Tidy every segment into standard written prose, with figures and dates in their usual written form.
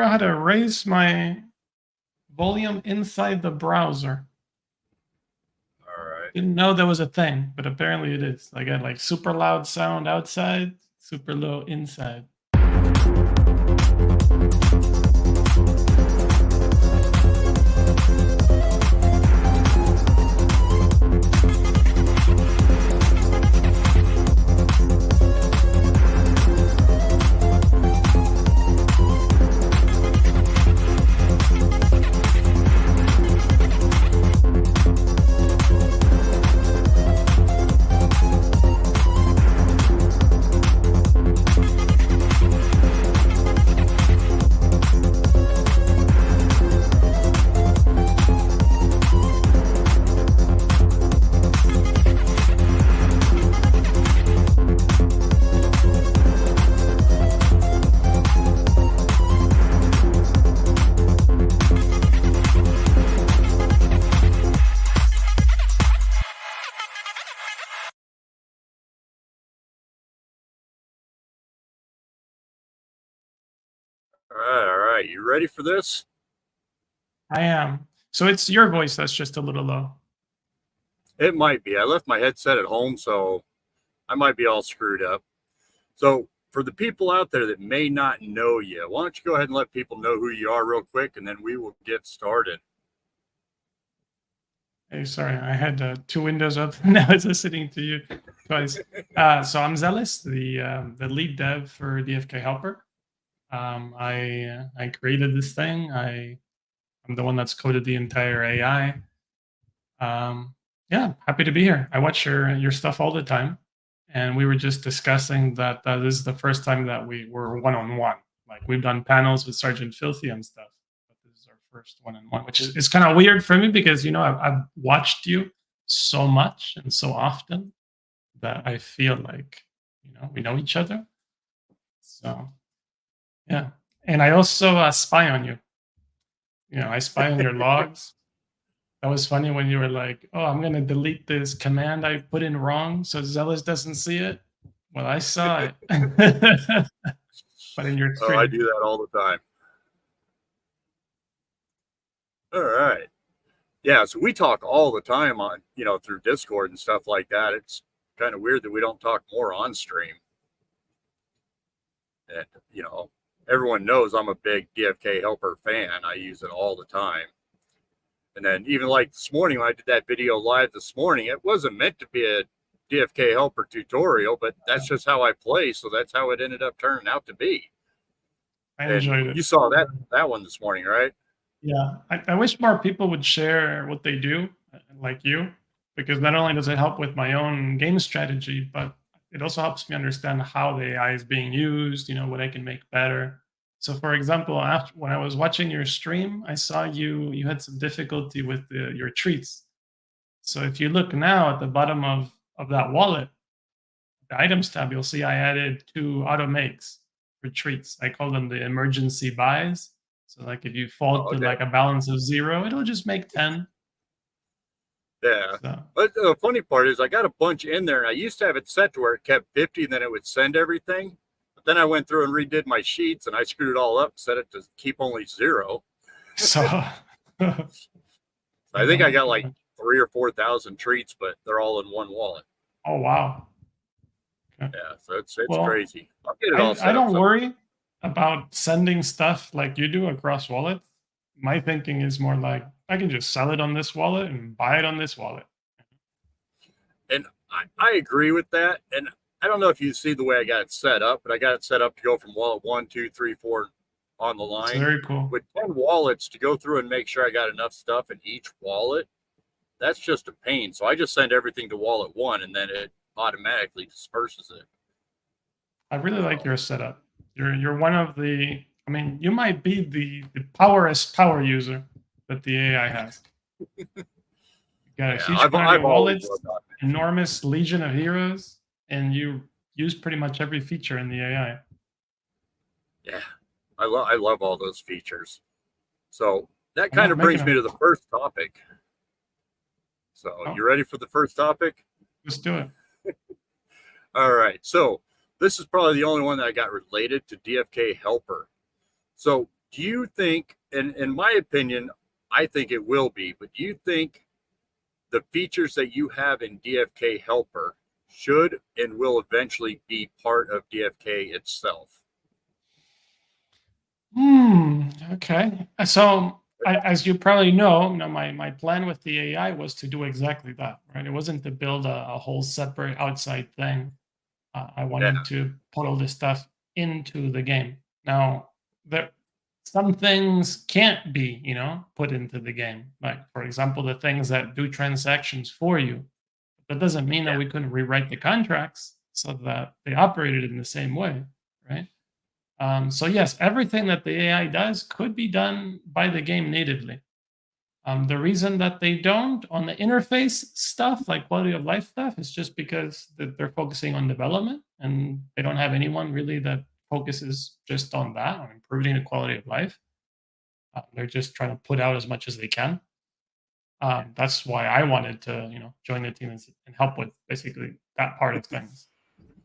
out how to raise my volume inside the browser. All right. Didn't know that was a thing, but apparently it is. I got like super loud sound outside, super low inside. All right. You ready for this? I am. So it's your voice that's just a little low. It might be. I left my headset at home, so I might be all screwed up. So for the people out there that may not know you, why don't you go ahead and let people know who you are real quick, and then we will get started. Hey, sorry, I had 2 windows up. Now it's listening to you twice. So I'm Zelys, the lead dev for DFK Helper. I created this thing. I'm the one that's coded the entire AI. Yeah, happy to be here. I watch your stuff all the time, and we were just discussing that this is the first time that we were one-on-one. Like we've done panels with Sergeant Filthy and stuff, but this is our first one-on-one, which is kind of weird for me because I've watched you so much and so often that I feel like we know each other. So yeah, and I also spy on you. I spy on your logs. That was funny when you were like, "Oh, I'm gonna delete this command I put in wrong so Zelys doesn't see it." Well, I saw it, but in your stream. Oh, I do that all the time. All right. Yeah, so we talk all the time on, through Discord and stuff like that. It's kind of weird that we don't talk more on stream. And, everyone knows I'm a big DFK Helper fan. I use it all the time. And then even like this morning, when I did that video live this morning, it wasn't meant to be a DFK Helper tutorial, but that's just how I play. So that's how it ended up turning out to be. I enjoyed it. You saw that one this morning, right? Yeah, I wish more people would share what they do, like you, because not only does it help with my own game strategy, but it also helps me understand how the AI is being used, what I can make better. So, for example, when I was watching your stream, I saw you had some difficulty with your treats. So if you look now at the bottom of that wallet, the items tab, you'll see I added 2 auto makes for treats. I call them the emergency buys. So like if you fall to like a balance of 0, it'll just make 10. Yeah. So. But the funny part is I got a bunch in there, and I used to have it set to where it kept 50 and then it would send everything. But then I went through and redid my sheets and I screwed it all up, set it to keep only 0. So I think I got like 3,000 or 4,000 treats, but they're all in one wallet. Oh, wow. Okay. Yeah, so it's crazy. I'll get it all set I don't worry about sending stuff like you do across wallets. My thinking is more like I can just sell it on this wallet and buy it on this wallet. And I agree with that. And I don't know if you see the way I got it set up, but I got it set up to go from wallet 1, 2, 3, 4 on the line. That's very cool. With 10 wallets to go through and make sure I got enough stuff in each wallet, that's just a pain. So I just send everything to wallet 1 and then it automatically disperses it. I really like your setup. You're one of the, you might be the powerest power user that the AI has. You got a huge quantity of wallets, enormous legion of heroes, and you use pretty much every feature in the AI. Yeah, I love all those features. So that kind of brings me to the first topic. So you ready for the first topic? Let's do it. All right. So this is probably the only one that I got related to DFK Helper. So do you think, and in my opinion, I think it will be, but do you think the features that you have in DFK Helper should and will eventually be part of DFK itself? Okay. So as you probably know, my plan with the AI was to do exactly that, right? It wasn't to build a whole separate outside thing. I Yeah, wanted to put all this stuff into the game. Now, there some things can't be, put into the game. Like, for example, the things that do transactions for you. That doesn't mean that yeah, we couldn't rewrite the contracts so that they operated in the same way, right? So yes, everything that the AI does could be done by the game natively. The reason that they don't on the interface stuff, like quality of life stuff, is just because they're focusing on development and they don't have anyone really that focuses just on that, on improving the quality of life. They're just trying to put out as much as they can. That's why I wanted to, join the team and help with basically that part of things.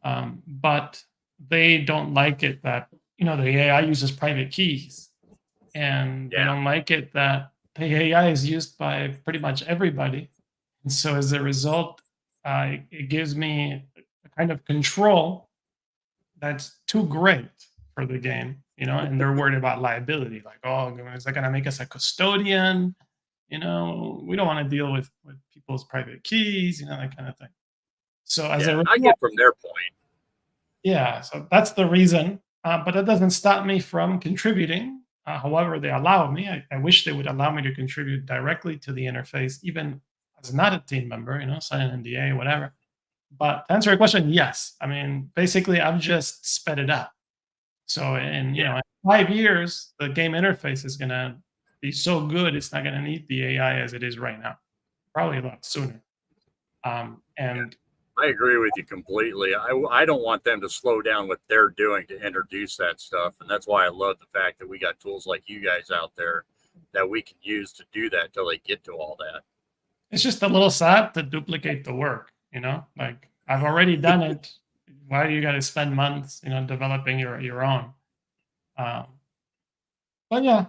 But they don't like it that the AI uses private keys, and they yeah, don't like it that the AI is used by pretty much everybody. And so as a result, it gives me a kind of control that's too great for the game, and they're worried about liability. Like, oh, is that going to make us a custodian? We don't want to deal with people's private keys, that kind of thing. So as yeah. a And I result, get from their point. yeah, so that's the reason. But that doesn't stop me from contributing. However, they allow me. I wish they would allow me to contribute directly to the interface, even as not a team member, sign an NDA, whatever. But to answer your question, yes. I mean, basically, I've just sped it up. So Yeah, in 5 years, the game interface is gonna be so good, it's not gonna need the AI as it is right now. Probably a lot sooner. yeah. And I agree with you completely. I don't want them to slow down what they're doing to introduce that stuff. And that's why I love the fact that we got tools like you guys out there that we can use to do that till they get to all that. it's just a little sad to duplicate the work, Like, I've already done it. Why do you gotta spend months, developing your own? Um, but yeah,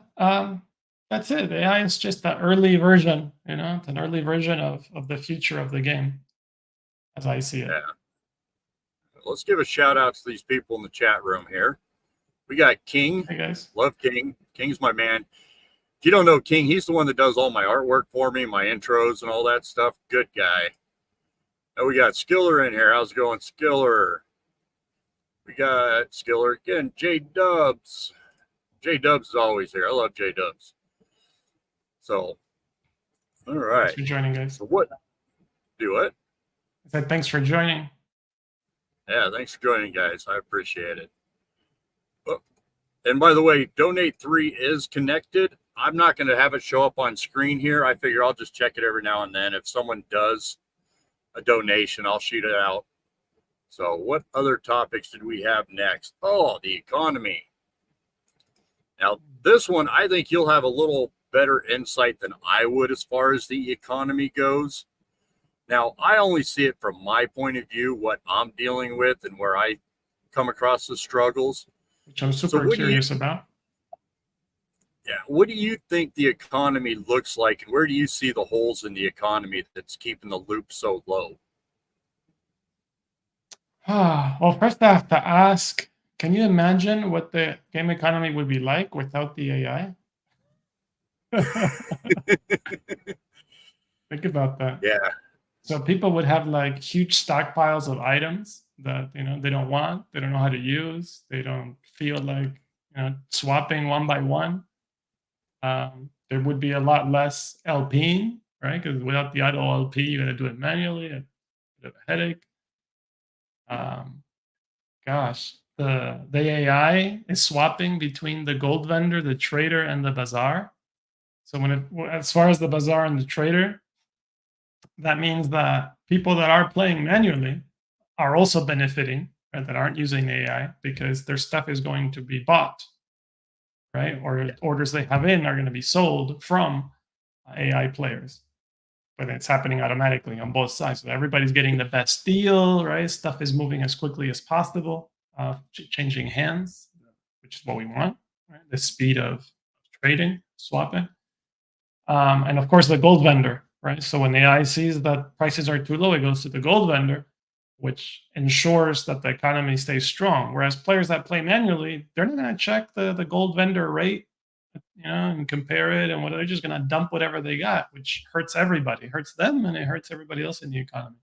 that's it. AI is just an early version, It's an early version of the future of the game, as I see it. Yeah. Let's give a shout out to these people in the chat room here. We got King. Hey, guys. Love King. King's my man. If you don't know King, he's the one that does all my artwork for me, my intros and all that stuff. Good guy. Now we got Skiller in here. How's it going, Skiller? We got Skiller again. J Dubs. J Dubs is always here. I love J Dubs. So, all Thanks right. for joining, guys. So what? Do it. I said thanks for joining. Yeah, thanks for joining, guys. I appreciate it. Oh, and by the way, Donate 3 is connected. I'm not going to have it show up on screen here. I figure I'll just check it every now and then. If someone does a donation, I'll shoot it out. So what other topics did we have next? Oh, the economy. Now, this one, I think you'll have a little better insight than I would as far as the economy goes. Now, I only see it from my point of view, what I'm dealing with and where I come across the struggles. Which I'm super curious about. Yeah, what do you think the economy looks like, and where do you see the holes in the economy that's keeping the loop so low? Well, first I have to ask, can you imagine what the game economy would be like without the AI? Think about that. Yeah, So people would have like huge stockpiles of items that they don't want, they don't know how to use, they don't feel like swapping one by one. There would be a lot less LPing, right? Because without the idle LP, you got to do it manually. A bit of a headache. Gosh, the AI is swapping between the gold vendor, the trader, and the bazaar. So as far as the bazaar and the trader, that means that people that are playing manually are also benefiting, right, that aren't using AI because their stuff is going to be bought, right? Or orders they have in are going to be sold from AI players. But it's happening automatically on both sides. So everybody's getting the best deal, right? Stuff is moving as quickly as possible, changing hands, which is what we want. right? The speed of trading, swapping. And of course, the gold vendor, right? So when the AI sees that prices are too low, it goes to the gold vendor, which ensures that the economy stays strong. Whereas players that play manually, they're not going to check the gold vendor rate, and compare it, and they're just going to dump whatever they got, which hurts everybody. It hurts them, and it hurts everybody else in the economy.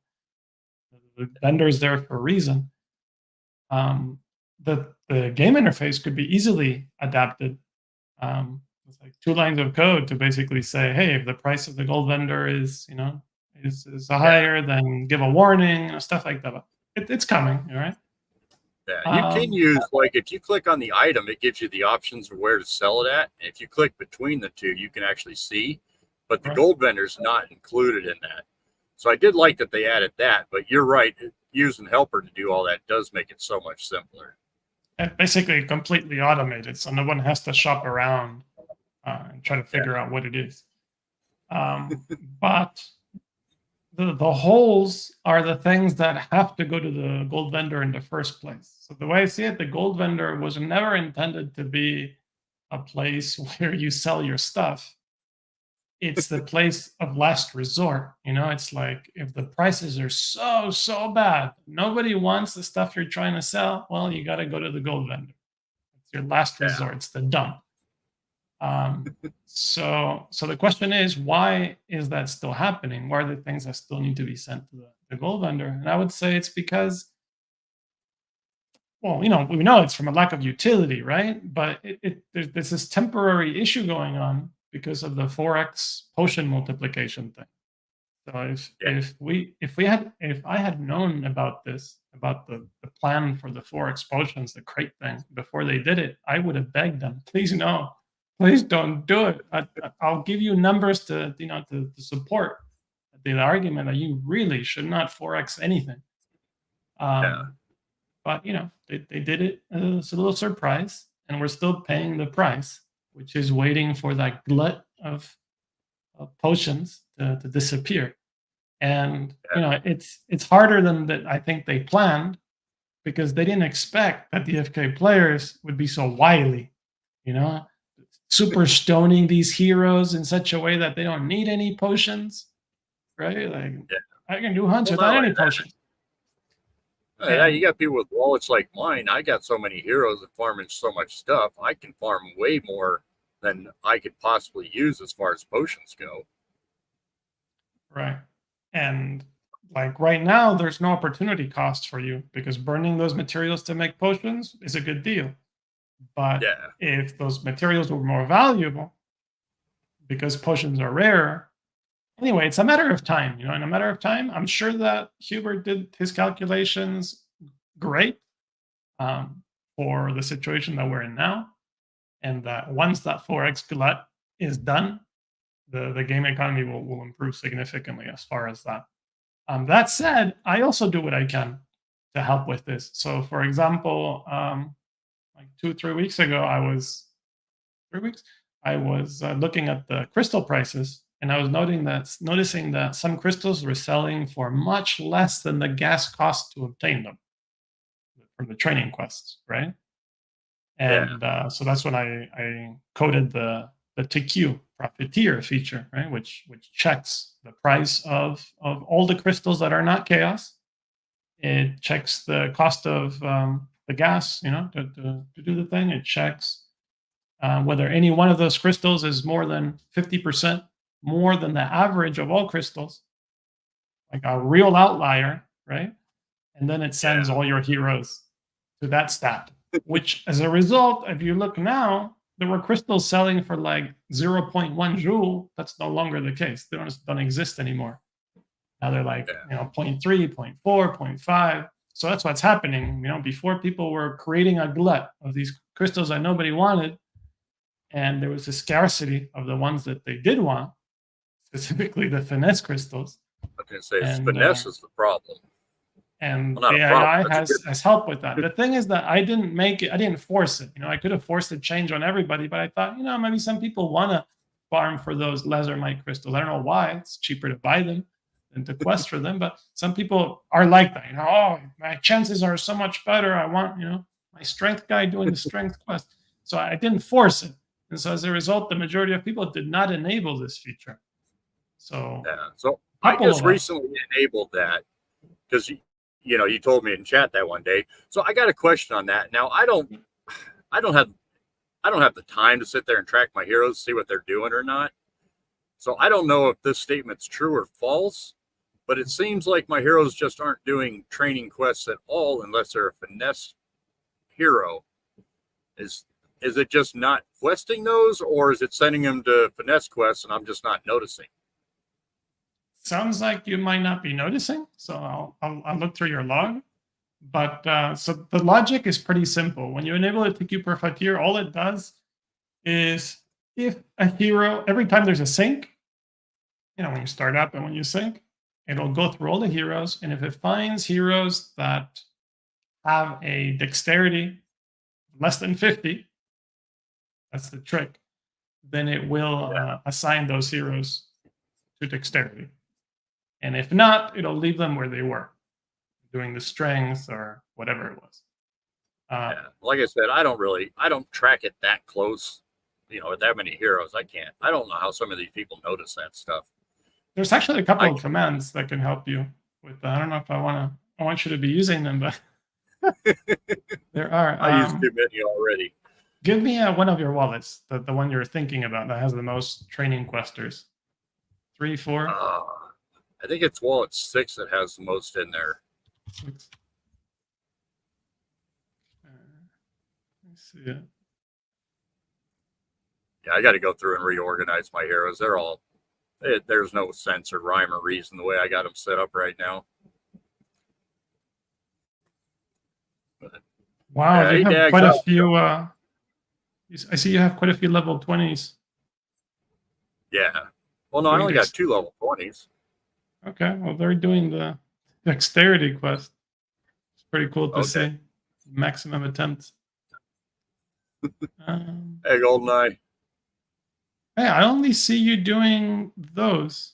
The vendor is there for a reason. The game interface could be easily adapted. It's like 2 lines of code to basically say, hey, if the price of the gold vendor is higher, then give a warning, stuff like that. It's coming, all right? Yeah, you can use, like, if you click on the item, it gives you the options of where to sell it at. And if you click between the two, you can actually see. But the gold vendor's not included in that. So I did like that they added that. But you're right, using Helper to do all that does make it so much simpler. And basically completely automated, so no one has to shop around and try to figure out what it is. But the holes are the things that have to go to the gold vendor in the first place. So the way I see it, the gold vendor was never intended to be a place where you sell your stuff. It's the place of last resort. It's like if the prices are so bad, nobody wants the stuff you're trying to sell, well, you got to go to the gold vendor. It's your last resort. It's the dump. So the question is, why is that still happening? Why are the things that still need to be sent to the gold vendor? And I would say it's because, well, we know it's from a lack of utility, right? But there's this temporary issue going on because of the 4x potion multiplication thing. So if I had known about this, about the plan for the 4x potions, the crate thing, before they did it, I would have begged them, please no. Please don't do it. I'll give you numbers to support the argument that you really should not 4x anything. But they did it. It's a little surprise, and we're still paying the price, which is waiting for that glut of potions to disappear. And it's harder than that I think they planned, because they didn't expect that the DFK players would be so wily. Super stoning these heroes in such a way that they don't need any potions, right? Like, I can do hunts without any potions. Yeah, you got people with wallets like mine. I got so many heroes that farming so much stuff. I can farm way more than I could possibly use as far as potions go. Right. And like right now, there's no opportunity cost for you, because burning those materials to make potions is a good deal. But if those materials were more valuable, because potions are rare, anyway, it's a matter of time. In a matter of time, I'm sure that Hubert did his calculations great for the situation that we're in now, and that once that 4x glut is done, the game economy will improve significantly as far as that. That said, I also do what I can to help with this. So, for example, like 2-3 weeks ago, I was looking at the crystal prices, and I was noticing that some crystals were selling for much less than the gas cost to obtain them from the training quests, right? And so that's when I coded the TQ profiteer feature, right, which checks the price of all the crystals that are not chaos. It checks the cost of the gas, to do the thing. It checks whether any one of those crystals is more than 50% more than the average of all crystals, like a real outlier, right? And then it sends all your heroes to that stat, which, as a result, if you look now, there were crystals selling for like 0.1 joule. That's no longer the case. They don't exist anymore. Now they're like 0.3, 0.4, 0.5. So that's what's happening. Before, people were creating a glut of these crystals that nobody wanted, and there was a scarcity of the ones that they did want, specifically the finesse crystals. I was going to say, finesse is the problem. And the AI has helped with that. The thing is that I didn't force it. I could have forced a change on everybody, but I thought, maybe some people want to farm for those lasermite crystals. I don't know why. It's cheaper to buy them than to quest for them, but some people are like that. Oh, my chances are so much better. I want, my strength guy doing the strength quest. So I didn't force it. And so as a result, the majority of people did not enable this feature. So Yeah. So a I couple just of us. recently enabled that because you told me in chat that one day. So I got a question on that. Now I don't have the time to sit there and track my heroes, see what they're doing or not. So I don't know if this statement's true or false, but it seems like my heroes just aren't doing training quests at all unless they're a finesse hero. Is it just not questing those, or is it sending them to finesse quests and I'm just not noticing? Sounds like you might not be noticing. So I'll look through your log. But so the logic is pretty simple. When you enable a TQ Profiteer, all it does is if a hero, every time there's a sync, when you start up and when you sync, it'll go through all the heroes. And if it finds heroes that have a dexterity less than 50, that's the trick, then it will assign those heroes to dexterity. And if not, it'll leave them where they were, doing the strength or whatever it was. Like I said, I don't track it that close. With that many heroes, I don't know how some of these people notice that stuff. There's actually a couple of commands that can help you with that. I don't know if I want you to be using them, but there are. I used too many already. Give me one of your wallets, the one you're thinking about that has the most training questers. 3, 4? I think it's wallet 6 that has the most in there. 6. Let me see it. Yeah, I got to go through and reorganize my heroes. There's no sense or rhyme or reason the way I got them set up right now. Wow, you have quite a few. I see you have quite a few level 20s. Yeah. Well, no, I only got 2 level 20s. Okay, well, they're doing the dexterity quest. It's pretty cool to see. Maximum attempts. Hey, GoldenEye. Hey, I only see you doing those.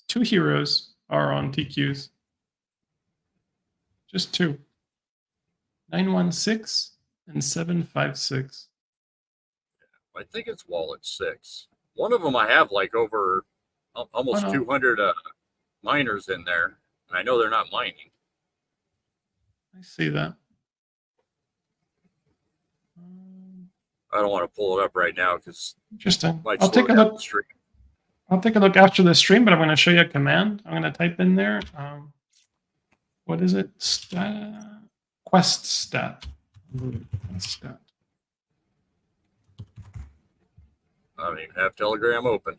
2 heroes are on TQs. Just 2. 916 and 756. I think it's wallet 6. One of them I have like over almost 200 miners in there, and I know they're not mining. I see that. I don't want to pull it up right now because interesting. I'll take a look. I'll take a look after the stream, but I'm going to show you a command. I'm going to type in there. What is it? Quest stat. Stat. I don't even have Telegram open.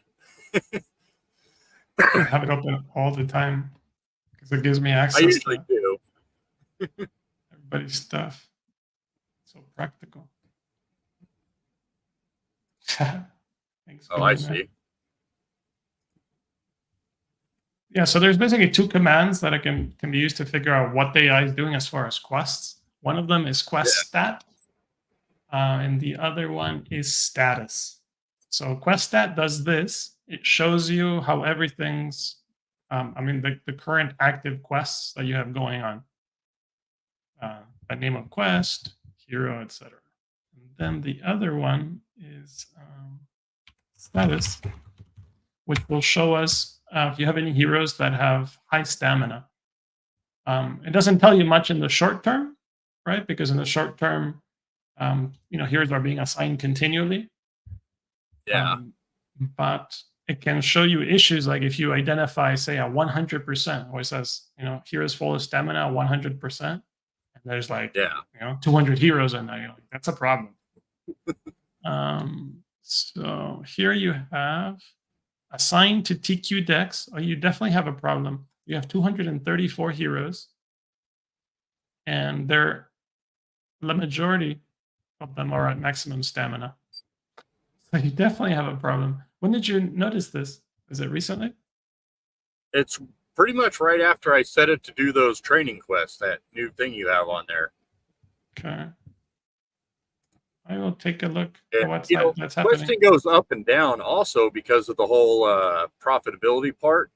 I have it open all the time because it gives me access. I usually do. Everybody's stuff. So practical. Thanks. Oh, I see. Yeah, so there's basically 2 commands that can be used to figure out what the AI is doing as far as quests. One of them is quest stat, and the other one is status. So quest stat does this. It shows you how everything's, the current active quests that you have going on. By name of quest, hero, etc. And then the other one is status, which will show us if you have any heroes that have high stamina. It doesn't tell you much in the short term, right? Because in the short term, heroes are being assigned continually. Yeah. But it can show you issues like if you identify, say, a 100%, where it says, heroes full of stamina, 100%, and there's like, 200 heroes in there. Like, that's a problem. So here you have assigned to TQ Dex. Oh, you definitely have a problem. You have 234 heroes, and the majority of them are at maximum stamina. So you definitely have a problem. When did you notice this? Is it recently? It's pretty much right after I set it to do those training quests, that new thing you have on there. Okay. I will take a look at what's happening. Questing goes up and down also because of the whole profitability part.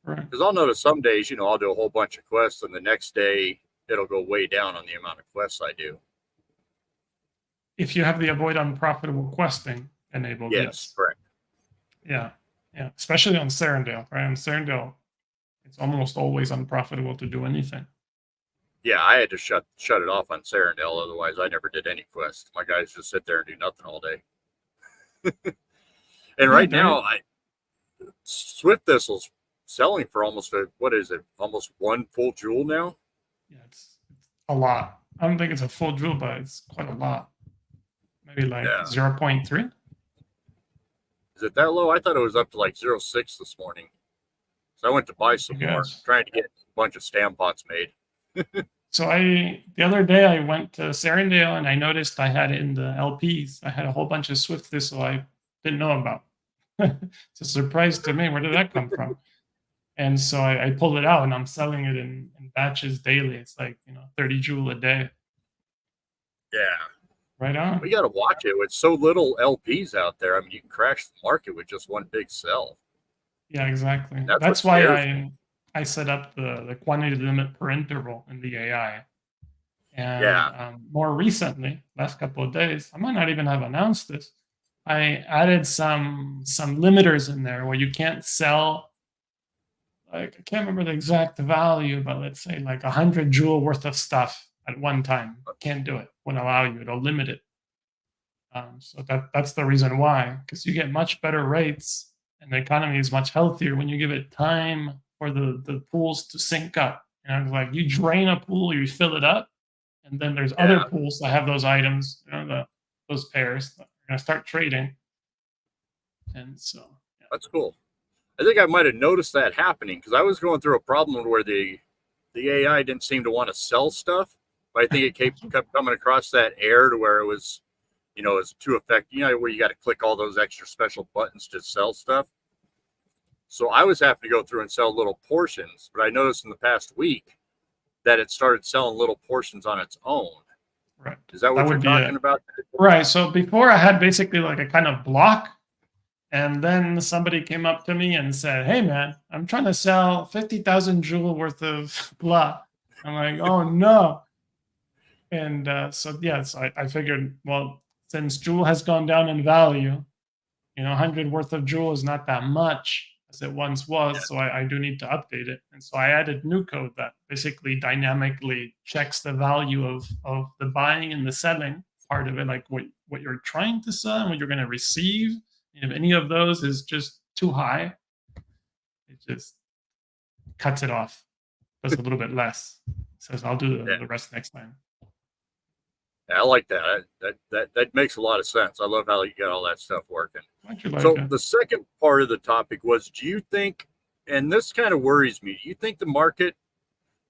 Right. Because I'll notice some days, I'll do a whole bunch of quests, and the next day it'll go way down on the amount of quests I do. if you have the avoid unprofitable questing enabled, Yes, yes. correct. Yeah, yeah. Especially on Serendale, right? On Serendale, it's almost always unprofitable to do anything. Yeah, I had to shut it off on Serendale. Otherwise, I never did any quests. My guys just sit there and do nothing all day. And right now, Swift Thistle's selling for almost almost 1 full jewel now. Yeah, it's a lot. I don't think it's a full jewel, but it's quite a lot. Maybe like 0.3. Is it that low? I thought it was up to like 0.6 this morning. So I went to buy some more, trying to get a bunch of stam pots made. So the other day I went to Serendale and I noticed I had in the LPs, I had a whole bunch of Swift Thistle I didn't know about. It's a surprise to me. Where did that come from? And so I pulled it out and I'm selling it in batches daily. It's like, 30 jewel a day. Yeah. Right on. We got to watch it with so little LPs out there. I mean, you can crash the market with just one big sell. Yeah, exactly. That's why I set up the quantity limit per interval in the AI. And more recently, last couple of days, I might not even have announced this. I added some limiters in there where you can't sell, like, I can't remember the exact value, but let's say like 100 jewel worth of stuff at one time. Can't do it. Won't allow you. It'll limit it. So that's the reason why, because you get much better rates and the economy is much healthier when you give it time for the pools to sync up. It's like you drain a pool, you fill it up, and then there's other pools that have those items, those pairs that are going to start trading. And so that's cool. I think I might have noticed that happening because I was going through a problem where the AI didn't seem to want to sell stuff, but I think it kept coming across that error to where it was, it's too effective. Where you got to click all those extra special buttons to sell stuff. So I was having to go through and sell little portions, but I noticed in the past week that it started selling little portions on its own. Right. Is that what you're talking about? Right. So before I had basically like a kind of block, and then somebody came up to me and said, "Hey man, I'm trying to sell 50,000 jewel worth of blah." I'm like, "Oh no." And so I figured, well, since jewel has gone down in value, 100 worth of jewel is not that much as it once was. So I do need to update it. And so I added new code that basically dynamically checks the value of the buying and the selling part of it, like what you're trying to sell and what you're going to receive. And if any of those is just too high, it just cuts it off, does a little bit less. It says, I'll do the rest next time. Yeah, I like that. That makes a lot of sense. I love how you got all that stuff working. The second part of the topic was, do you think, and this kind of worries me, do you think the market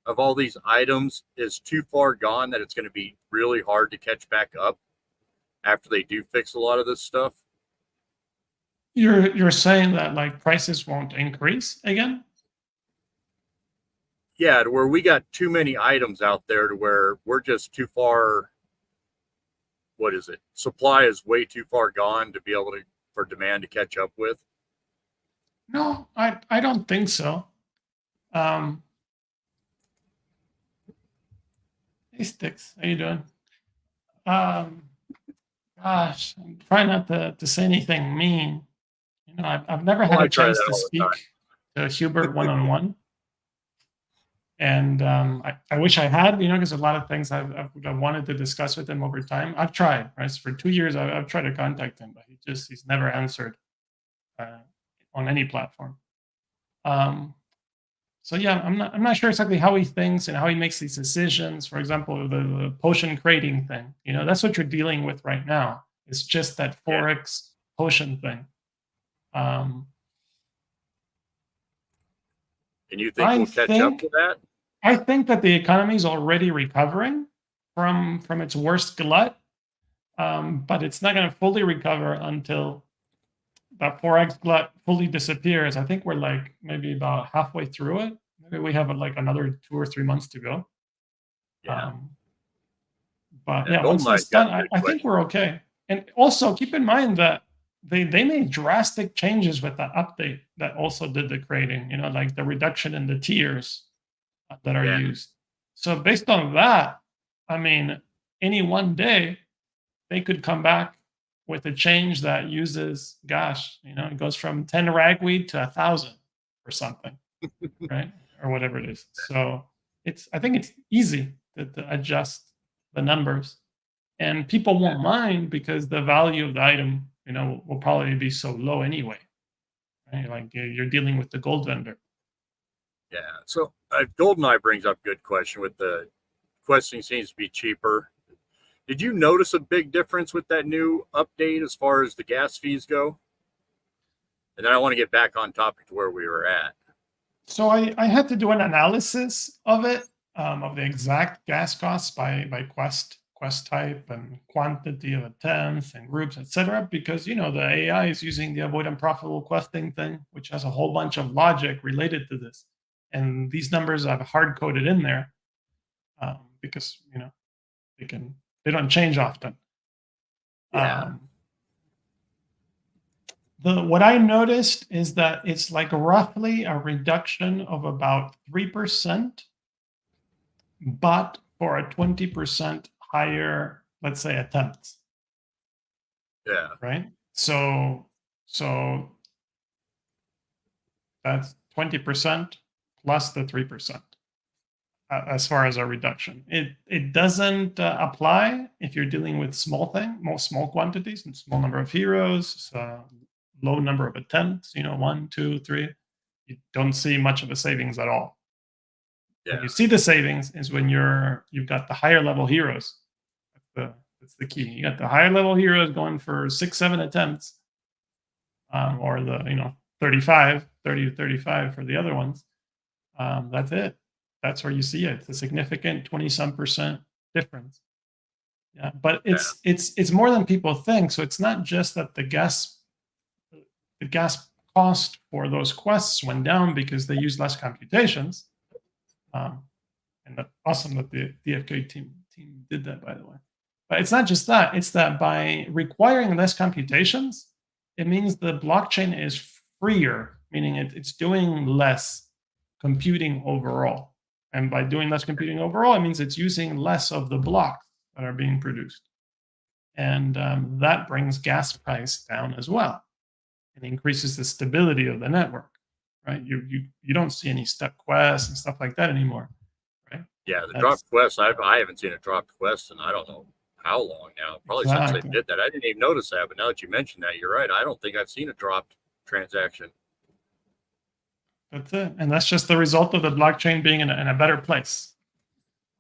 of all these items is too far gone that it's going to be really hard to catch back up after they do fix a lot of this stuff? You're saying that like prices won't increase again? Yeah, to where we got too many items out there to where we're just too far. What is it? Supply is way too far gone to be able for demand to catch up with. No, I don't think so. Hey Sticks, how you doing? Gosh, I'm trying not to say anything mean. I've never had a chance to speak to Hubert one-on-one. And I wish I had, because a lot of things I've wanted to discuss with him over time. I've tried, right? So for 2 years, I've tried to contact him, but he's never answered on any platform. So yeah, I'm not sure exactly how he thinks and how he makes these decisions. For example, the potion creating thing, that's what you're dealing with right now. It's just that Forex potion thing. And you think we'll catch up to that? I think that the economy is already recovering from its worst glut, but it's not going to fully recover until that Forex glut fully disappears. I think we're like maybe about halfway through it. Maybe we have like another 2 or 3 months to go. Yeah. But yeah, once it's done, I think we're okay. And also keep in mind that they made drastic changes with that update that also did the creating, like the reduction in the tiers that are used. So based on that, I mean, any one day, they could come back with a change that uses, gosh, it goes from 10 ragweed to 1,000 or something, right? Or whatever it is. So I think it's easy to adjust the numbers, and people won't mind because the value of the item, will probably be so low anyway, right? Like you're dealing with the gold vendor. Yeah. So GoldenEye brings up a good question. With the questing seems to be cheaper. Did you notice a big difference with that new update as far as the gas fees go? And then I want to get back on topic to where we were at. So I had to do an analysis of it, of the exact gas costs by quest type and quantity of attempts and groups, etc. Because the AI is using the avoid unprofitable questing thing, which has a whole bunch of logic related to this, and these numbers I've hard coded in there because they don't change often. Yeah. What I noticed is that it's like roughly a reduction of about 3%, but for a 20% higher, let's say, attempts. Yeah. Right. So that's 20% plus the 3%. As far as a reduction, it doesn't apply if you're dealing with small quantities and small number of heroes, low number of attempts. 1, 2, 3. You don't see much of a savings at all. Yeah. When you see the savings is when you've got the higher level heroes. That's the key. You got the higher level heroes going for 6, 7 attempts, or the 30 to 35 for the other ones. That's it. That's where you see it. It's a significant 20-some% difference. Yeah, but it's more than people think. So it's not just that the gas cost for those quests went down because they used less computations. And that's awesome that the DFK team did that, by the way. But it's not just that. It's that by requiring less computations, it means the blockchain is freer, meaning it's doing less computing overall. And by doing less computing overall, it means it's using less of the blocks that are being produced. And that brings gas price down as well. It increases the stability of the network, right? You don't see any stuck quests and stuff like that anymore, right? Yeah, the dropped quests, I haven't seen a dropped quest in I don't know how long now. Probably since they did that. I didn't even notice that, but now that you mentioned that, you're right. I don't think I've seen a dropped transaction. That's it. And that's just the result of the blockchain being in a better place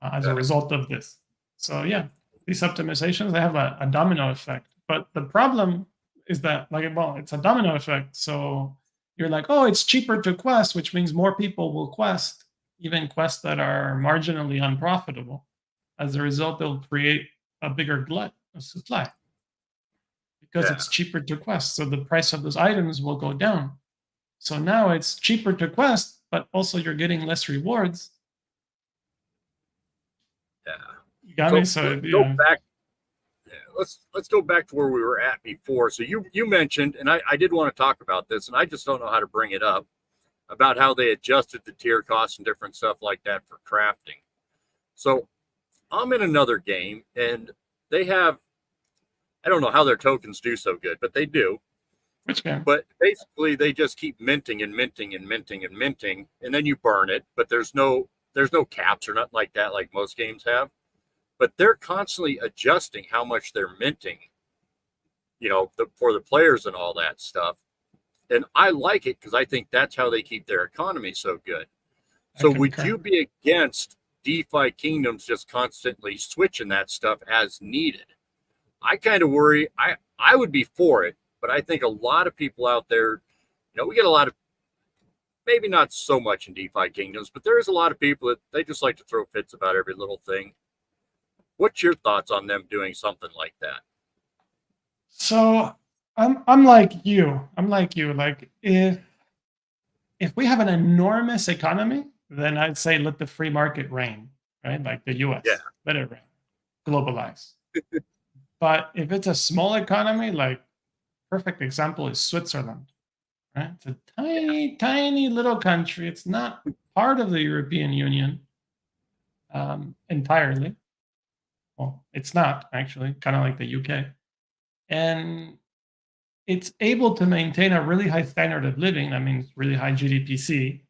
as a result of this. So yeah, these optimizations, they have a domino effect. But the problem is that, it's a domino effect. So you're like, oh, it's cheaper to quest, which means more people will quest, even quests that are marginally unprofitable. As a result, they'll create a bigger glut of supply because it's cheaper to quest. So the price of those items will go down. So now it's cheaper to quest, but also you're getting less rewards. Yeah. You got me? So go back. Let's go back to where we were at before. So you mentioned, and I did want to talk about this, and I just don't know how to bring it up, about how they adjusted the tier costs and different stuff like that for crafting. So I'm in another game, and they have, I don't know how their tokens do so good, but they do. Which game? But basically, they just keep minting and minting and minting and minting, and then you burn it. But there's no caps or nothing like that, like most games have. But they're constantly adjusting how much they're minting, for the players and all that stuff. And I like it because I think that's how they keep their economy so good. So would you be against DeFi Kingdoms just constantly switching that stuff as needed? I kind of worry. I would be for it. But I think a lot of people out there, we get a lot of, maybe not so much in DeFi Kingdoms, but there is a lot of people that they just like to throw fits about every little thing. What's your thoughts on them doing something like that? So I'm like you. Like if we have an enormous economy, then I'd say let the free market reign, right? Like the US. Yeah. Let it reign. Globalize. But if it's a small economy, like perfect example is Switzerland, right? It's a tiny, tiny little country. It's not part of the European Union entirely. Well, it's not actually, kind of like the UK. And it's able to maintain a really high standard of living. That means really high GDPC,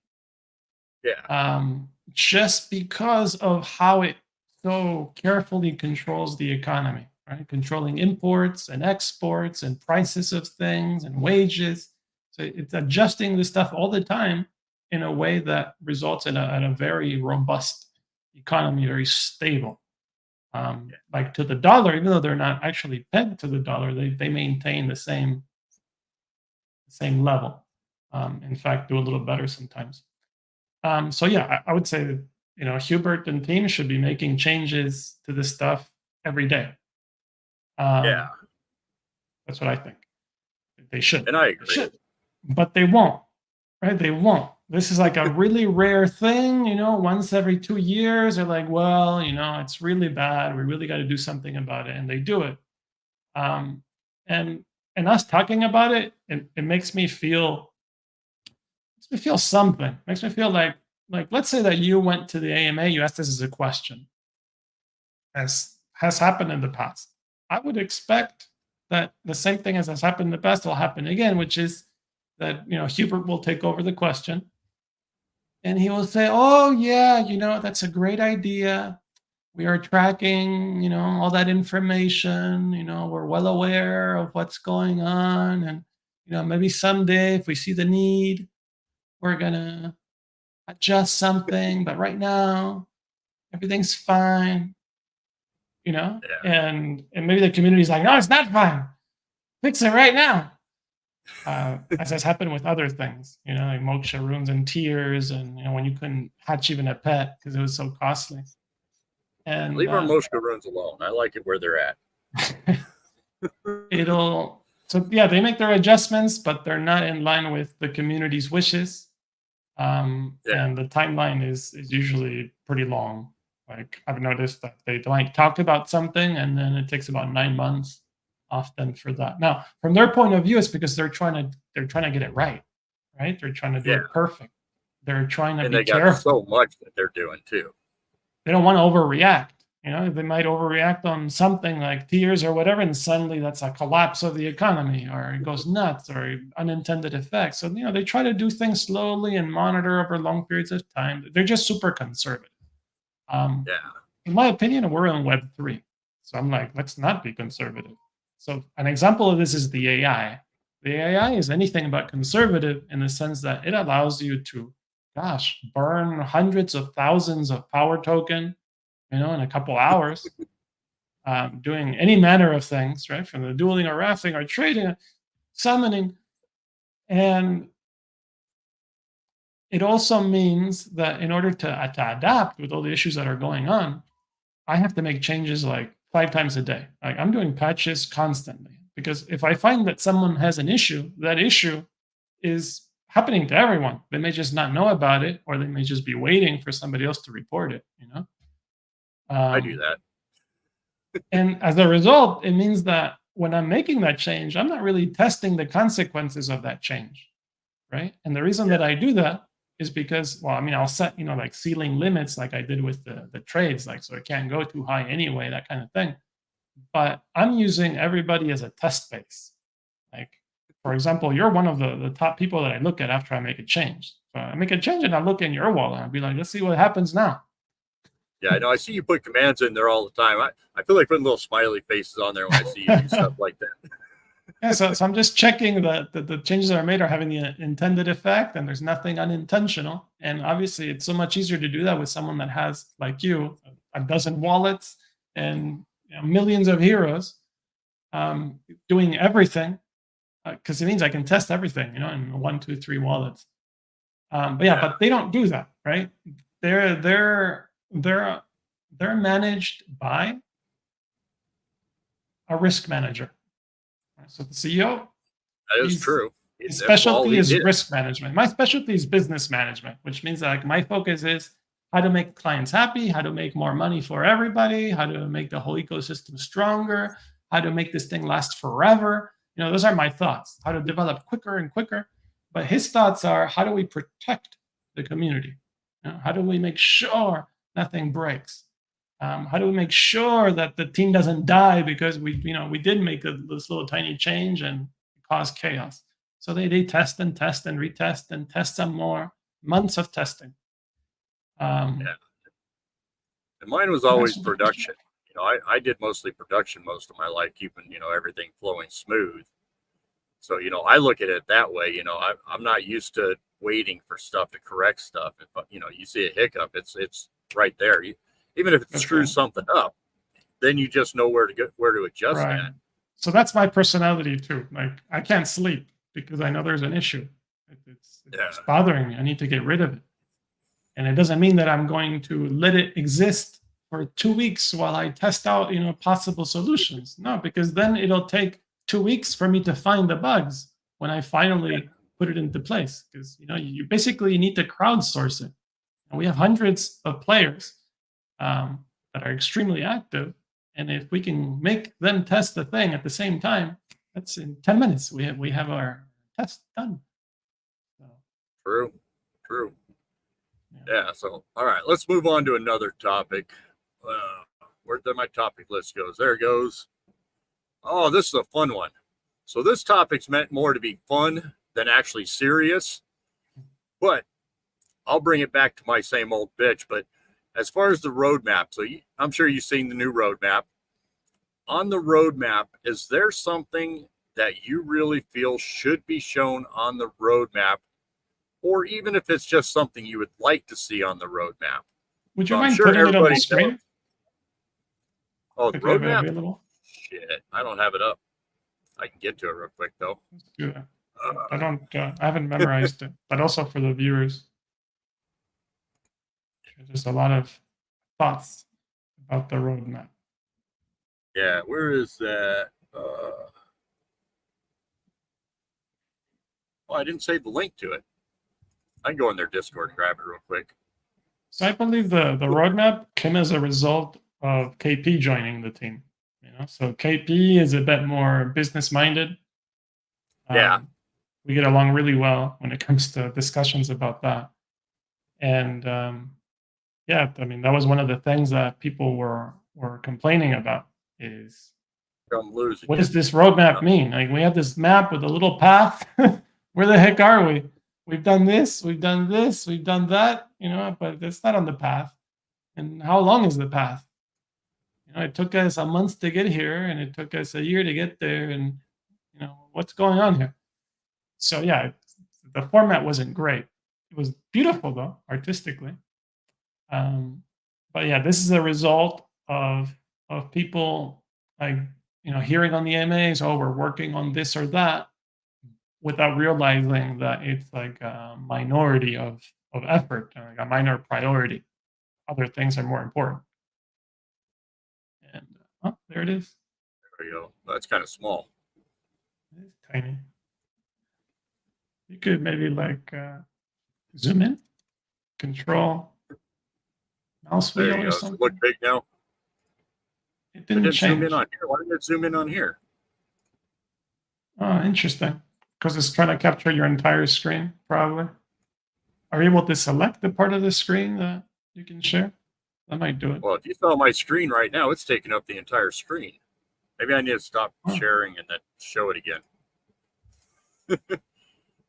Yeah. just because of how it so carefully controls the economy, right? Controlling imports and exports and prices of things and wages. So it's adjusting this stuff all the time in a way that results in a very robust economy, very stable. Like to the dollar, even though they're not actually pegged to the dollar, they maintain the same level. In fact, do a little better sometimes. So yeah, I would say that, Hubert and team should be making changes to this stuff every day. Yeah. That's what I think. They should. And I They agree. should, but they won't. Right? They won't. This is like a really rare thing. Once every 2 years, they're like, well, it's really bad. We really got to do something about it, and they do it. Um, and and us talking about it makes me feel something. Makes me feel like let's say that you went to the AMA, you asked this as a question, as has happened in the past. I would expect that the same thing as has happened in the past will happen again, which is that Hubert will take over the question and he will say, "Oh yeah, that's a great idea. We are tracking, all that information. We're well aware of what's going on, and maybe someday if we see the need, we're gonna adjust something, but right now everything's fine, Yeah. and maybe the community's like, no, it's not fine. Fix it right now. As has happened with other things, like moksha runes and tears, and when you couldn't hatch even a pet because it was so costly. And Leave our Moshka runes alone. I like it where they're at. so yeah, they make their adjustments, but they're not in line with the community's wishes. Yeah. And the timeline is usually pretty long. Like I've noticed that they like talk about something and then it takes about 9 months often for that. Now, from their point of view, it's because they're trying to get it right, right? They're trying to do Yeah. it perfect. They're trying to And be they got careful. so much that they're doing too. They don't want to overreact. They might overreact on something like tears or whatever, and suddenly that's a collapse of the economy, or it goes nuts, or unintended effects. So they try to do things slowly and monitor over long periods of time. They're just super conservative. Yeah. In my opinion, we're in Web3, so I'm like, let's not be conservative. So an example of this is the AI. The AI is anything but conservative in the sense that it allows you to, burn hundreds of thousands of power token in a couple hours, doing any manner of things, right? From the dueling or rafting or trading, summoning. And it also means that in order to adapt with all the issues that are going on, I have to make changes like 5 times a day. Like I'm doing patches constantly because if I find that someone has an issue, that issue is happening to everyone. They may just not know about it, or they may just be waiting for somebody else to report it, I do Um, that. And as a result, it means that when I'm making that change, I'm not really testing the consequences of that change, right? And the reason that I do that is because, well, I'll set, like ceiling limits like I did with the trades, like so it can't go too high anyway, that kind of thing. But I'm using everybody as a test base. Like, for example, you're one of the top people that I look at after I make a change. So I make a change and I look in your wallet and I'll be like, let's see what happens now. Yeah, I know. I see you put commands in there all the time. I feel like putting little smiley faces on there when I see you do stuff like that. Yeah, so I'm just checking that the changes that are made are having the intended effect and there's nothing unintentional. And obviously, it's so much easier to do that with someone that has, like you, a dozen wallets and millions of heroes doing everything, because it means I can test everything, in 1, 2, 3 wallets. But they don't do that, right? They're managed by a risk manager. So the CEO, That is true. his That's all specialty he is did. risk management. My specialty is business management, which means that like my focus is how to make clients happy, how to make more money for everybody, how to make the whole ecosystem stronger, how to make this thing last forever. Those are my thoughts. How to develop quicker and quicker. But his thoughts are how do we protect the community? How do we make sure nothing breaks? How do we make sure that the team doesn't die because we did make this little tiny change and cause chaos? So they test and test and retest and test some more. Months of testing. Yeah. And mine was that's always what the production. I did mostly production most of my life, keeping, everything flowing smooth. So, I look at it that way. I'm not used to waiting for stuff to correct stuff. If, you see a hiccup, it's right there. Even if it That's screws right. something up, then you just know where to adjust Right. that. So that's my personality too. Like, I can't sleep because I know there's an issue. It's Yeah. bothering me. I need to get rid of it. And it doesn't mean that I'm going to let it exist for 2 weeks while I test out, possible solutions. No, because then it'll take 2 weeks for me to find the bugs when I finally put it into place. Because you basically need to crowdsource it. And we have hundreds of players that are extremely active. And if we can make them test the thing at the same time, that's in 10 minutes. We have our test done. So, True. Yeah. So, all right, let's move on to another topic. Where did my topic list goes? There it goes. Oh, this is a fun one. So this topic's meant more to be fun than actually serious, but I'll bring it back to my same old bitch. But as far as the roadmap, so I'm sure you've seen the new roadmap. On the roadmap, is there something that you really feel should be shown on the roadmap, or even if it's just something you would like to see on the roadmap? would you So I'm mind sure putting it on the everybody screen? knows. Oh, the If you have it roadmap? available? Shit, I don't have it up. I can get to it real quick though. Let's do that. I haven't memorized it, but also for the viewers, there's a lot of thoughts about the roadmap. Yeah, where is that? I didn't save the link to it. I can go in their Discord and grab it real quick. So I believe the roadmap came as a result of KP joining the team. So KP is a bit more business minded. Yeah. We get along really well when it comes to discussions about that. And yeah, I mean, that was one of the things that people were complaining about is I'm losing. what does this roadmap mean? Like, we have this map with a little path. Where the heck are we? We've done this, we've done this, we've done that, but it's not on the path. And how long is the path? It took us a month to get here, and it took us a year to get there, and what's going on here? So yeah, the format wasn't great. It was beautiful though, artistically. But yeah, this is a result of people like hearing on the AMAs, oh, we're working on this or that, without realizing that it's like a minority of effort, like a minor priority. Other things are more important. And there it is. There we go. That's kind of small. It's tiny. You could maybe like zoom in, control mouse There wheel you or go. Does something. it look big now? It didn't change. Zoom in on here. Why did it zoom in on here? Oh, interesting. Because it's trying to capture your entire screen, probably. Are you able to select the part of the screen that you can share? That might do it. Well, if you saw my screen right now, it's taking up the entire screen. Maybe I need to stop sharing and then show it again. That's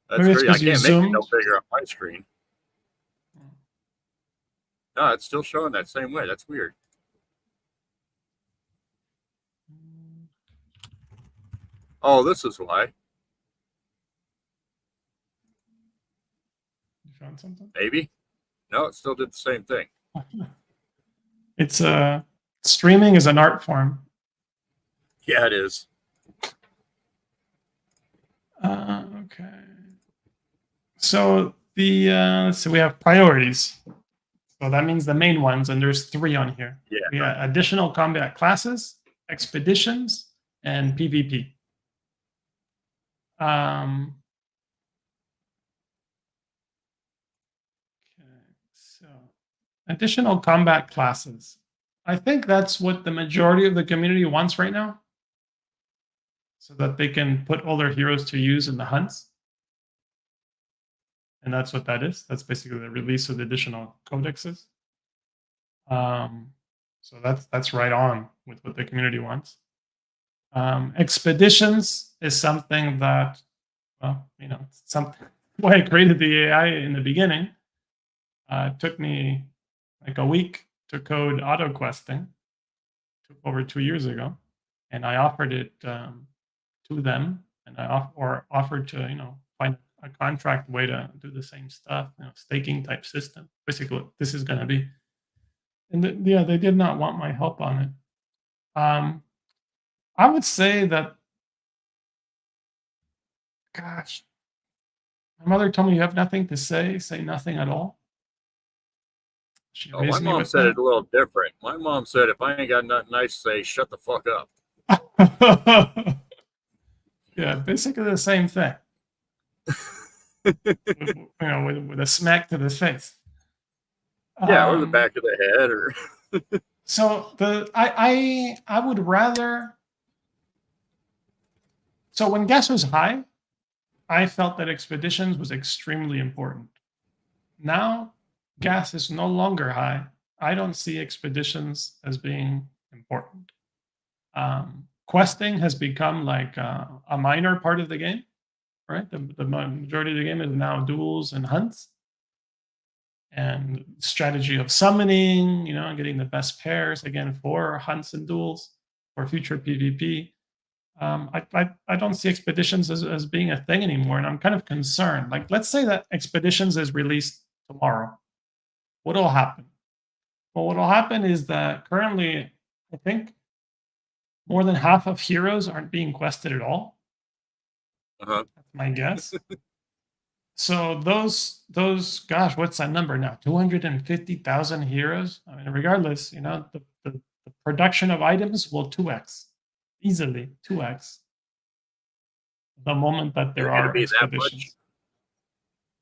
great. I can't make it no bigger on my screen. No, it's still showing that same way. That's weird. Oh, this is why. You found something? Maybe. No, it still did the same thing. It's streaming is an art form. Yeah, it is. Okay. So so we have priorities. So that means the main ones, and there's 3 on here. Yeah. We have additional combat classes, expeditions, and PvP. Okay, so additional combat classes. I think that's what the majority of the community wants right now, so that they can put all their heroes to use in the hunts. And that's what that is. That's basically the release of the additional codexes. So that's right on with what the community wants. Expeditions is something that, well, something why I created the AI in the beginning. It took me like a week to code auto questing, took over 2 years ago, and I offered it to them, and offered to find a contract way to do the same stuff, staking type system. Basically, what this is going to be, and yeah, they did not want my help on it. I would say that, gosh, my mother told me you have nothing to say, say nothing at all. She Oh, my raised me mom with said it a little different. My mom said, if I ain't got nothing nice to say, shut the fuck up. that. Yeah, basically the same thing. with a smack to the face. Yeah, or the back of the head, or So I would rather. So when gas was high, I felt that expeditions was extremely important. Now gas is no longer high. I don't see expeditions as being important. Questing has become like a minor part of the game, right? The majority of the game is now duels and hunts, and strategy of summoning, getting the best pairs again for hunts and duels for future PvP. I don't see expeditions as being a thing anymore, and I'm kind of concerned. Like, let's say that expeditions is released tomorrow. What'll happen? Well, what'll happen is that currently, I think more than half of heroes aren't being quested at all. That's my guess. So those gosh, what's that number now? 250,000 heroes. I mean, regardless, the production of items will 2x easily, 2x the moment that there you're going to are be that much. expeditions.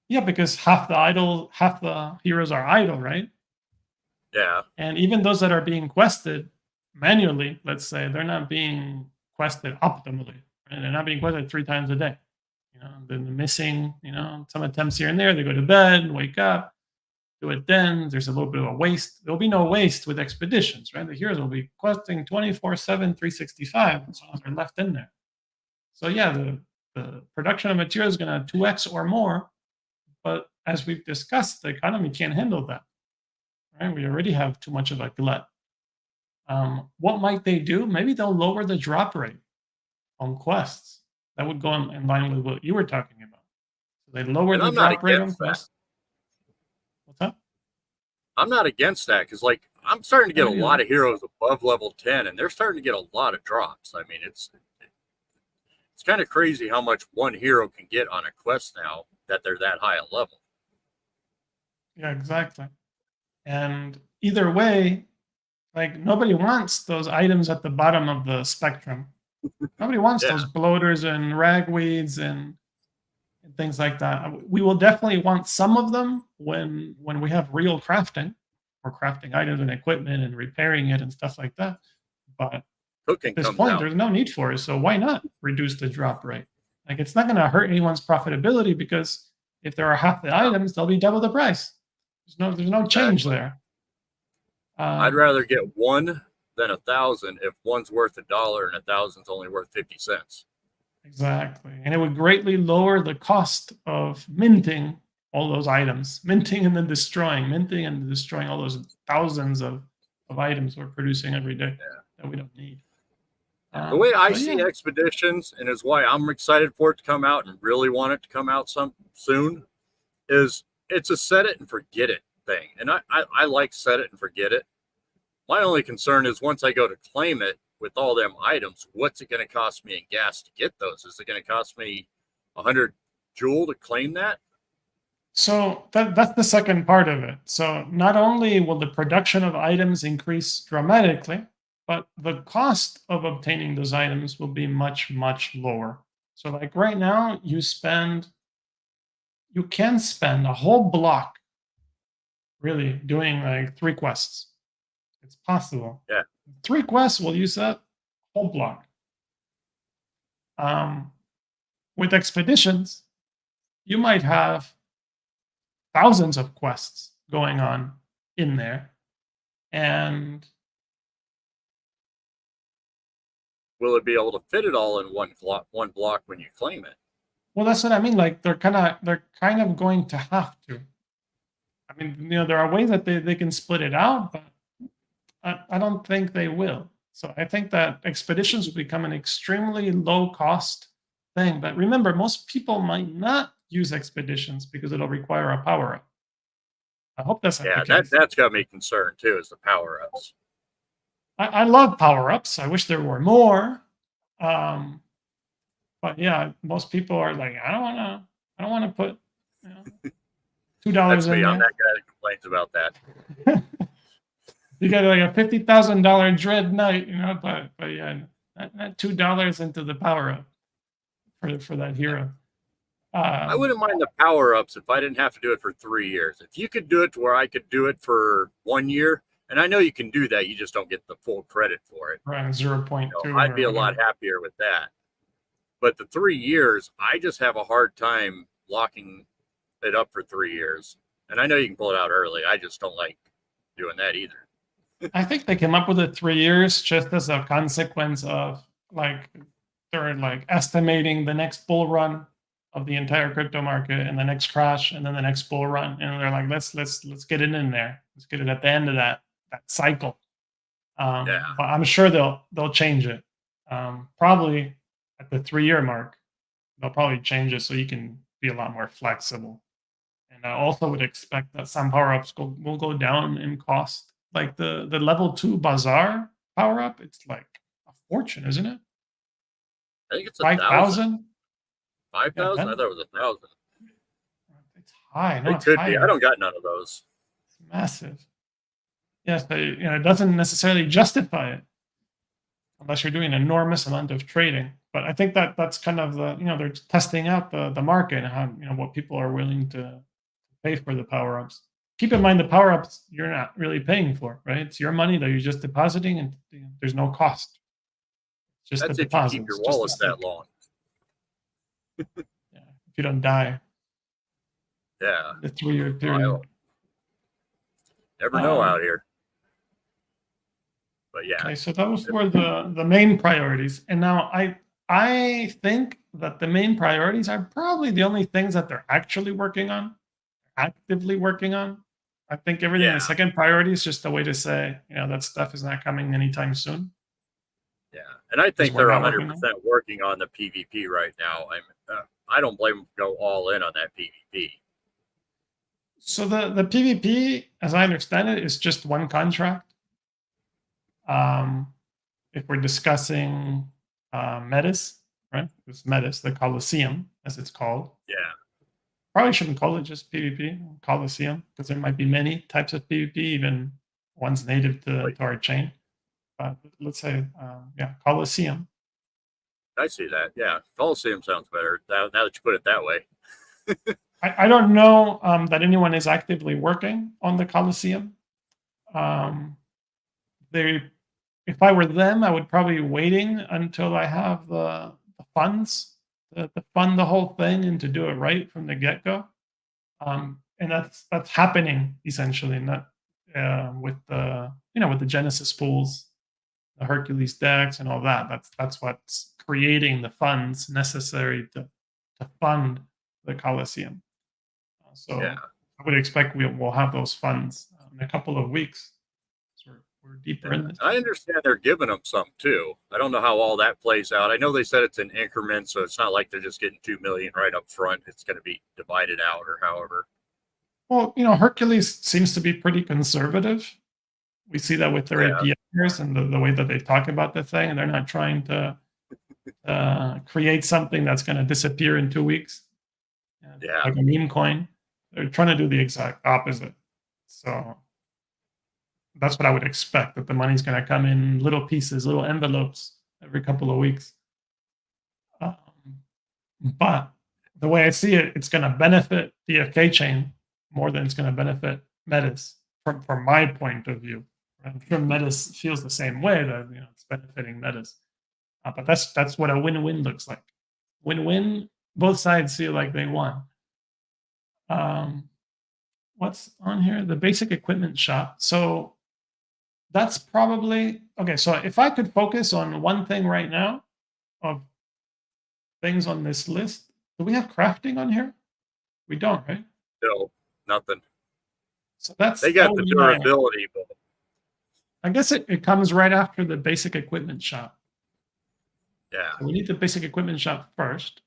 Yeah, because half the heroes are idle, right? Yeah. And even those that are being quested manually, let's say, they're not being quested optimally, right? They're not being quested 3 times a day. Then they're missing, some attempts here and there. They go to bed, wake up, do it then. There's a little bit of a waste. There'll be no waste with expeditions, right? The heroes will be questing 24/7, 365 as long as they're left in there. So yeah, the production of material is going to 2x or more, but as we've discussed, the economy can't handle that, right? We already have too much of a glut. What might they do? Maybe they'll lower the drop rate on quests. That would go in line with what you were talking about. So they lower And the I'm not drop rate on against that. quests. What's that? I'm not against that because, like, I'm starting to get a Yeah. lot of heroes above level 10, and they're starting to get a lot of drops. I mean, it's kind of crazy how much one hero can get on a quest now that they're that high a level. Yeah, exactly. And either way, like, nobody wants those items at the bottom of the spectrum. Nobody wants Yeah. those bloaters and ragweeds and things like that. We will definitely want some of them when we have real crafting, or crafting items and equipment and repairing it and stuff like that. But Cooking at this comes point, out. there's no need for it. So why not reduce the drop rate? Like, it's not going to hurt anyone's profitability, because if there are half the items, they'll be double the price. There's no change there. I'd rather get one than 1,000 if one's worth $1 and 1,000's only worth 50 cents. Exactly. And it would greatly lower the cost of minting all those items, minting and then destroying all those thousands of items we're producing every day that we don't need. The way I see expeditions, and is why I'm excited for it to come out and really want it to come out soon, is it's a set it and forget it thing. And I like set it and forget it. My only concern is once I go to claim it with all them items, what's it going to cost me in gas to get those? Is it going to cost me 100 joule to claim that? So that's the second part of it. So not only will the production of items increase dramatically, but the cost of obtaining those items will be much, much lower. So like right now, you can spend a whole block really doing like 3 quests. It's possible. Yeah. 3 quests will use that whole block. With expeditions, you might have thousands of quests going on in there, and will it be able to fit it all in one block when you claim it? Well, that's what I mean. Like they're kind of going to have to. I mean, there are ways that they can split it out, but I don't think they will. So I think that expeditions will become an extremely low cost thing. But remember, most people might not use expeditions because it'll require a power up. I hope that's not the case. That's got me concerned too, is the power ups. I love power ups. I wish there were more. But yeah, most people are like, I don't want to put $2 in there. I'm that guy that complains about that. You got like a $50,000 dread knight, but yeah, not $2 into the power up for that hero. I wouldn't mind the power ups if I didn't have to do it for 3 years. If you could do it to where I could do it for 1 year, and I know you can do that, you just don't get the full credit for it. Right, 0.2. I'd be a lot happier with that. But the 3 years, I just have a hard time locking it up for 3 years. And I know you can pull it out early. I just don't like doing that either. I think they came up with it 3 years just as a consequence of they're estimating the next bull run of the entire crypto market and the next crash and then the next bull run, and they're like, let's get it in there. Let's get it at the end of that cycle. But I'm sure they'll change it. Probably at the 3-year mark, they'll probably change it so you can be a lot more flexible. And I also would expect that some power-ups will go down in cost. Like the level 2 bazaar power-up, it's like a fortune, isn't it? I think it's 5,000. 5,000? I thought it was 1,000. It's high. No, it could be. I don't got none of those. It's massive. Yes, but it doesn't necessarily justify it unless you're doing an enormous amount of trading. But I think that's kind of they're testing out the market and how what people are willing to pay for the power ups. Keep in mind the power ups you're not really paying for, right? It's your money that you're just depositing, and there's no cost. Just that's the if deposit. You keep your wallet that long. Yeah, if you don't die. Yeah. The 3-year period. Never know out here. But yeah. Okay, so those were the main priorities. And now I think that the main priorities are probably the only things that they're actually actively working on. I think everything in the second priority is just a way to say, that stuff is not coming anytime soon. Yeah, and I think they're 100% working on the PvP right now. I don't blame them to go all in on that PvP. So the PvP, as I understand it, is just one contract. If we're discussing Metis, right? It's Metis, the Colosseum, as it's called. Yeah. Probably shouldn't call it just PvP, Colosseum, because there might be many types of PvP, even ones native to our chain. But let's say, Colosseum. I see that. Yeah, Colosseum sounds better now that you put it that way. I don't know that anyone is actively working on the Colosseum. If I were them, I would probably be waiting until I have the funds to fund the whole thing and to do it right from the get-go. And that's happening essentially, not with the Genesis pools, the Hercules decks, and all that. That's what's creating the funds necessary to fund the Colosseum. I would expect we'll have those funds in a couple of weeks. So we're deeper in this. I understand they're giving them some too. I don't know how all that plays out. I know they said it's in increments, so it's not like they're just getting 2 million right up front. It's going to be divided out or however. Well, Hercules seems to be pretty conservative. We see that with their APIs and the way that they talk about the thing, and they're not trying to create something that's going to disappear in 2 weeks. Like a meme coin. They're trying to do the exact opposite. So that's what I would expect, that the money's going to come in little pieces, little envelopes every couple of weeks. But the way I see it, it's going to benefit DFK Chain more than it's going to benefit Metis from my point of view. I'm sure Metis feels the same way, that it's benefiting Metis. But that's what a win-win looks like. Win-win, both sides feel like they won. What's on here? The basic equipment shop. So that's probably okay. So if I could focus on one thing right now of things on this list, do we have crafting on here? We don't, right? No, nothing. So They that got would the be my. durability, but I guess it comes right after the basic equipment shop. yeah, So we need the basic equipment shop first.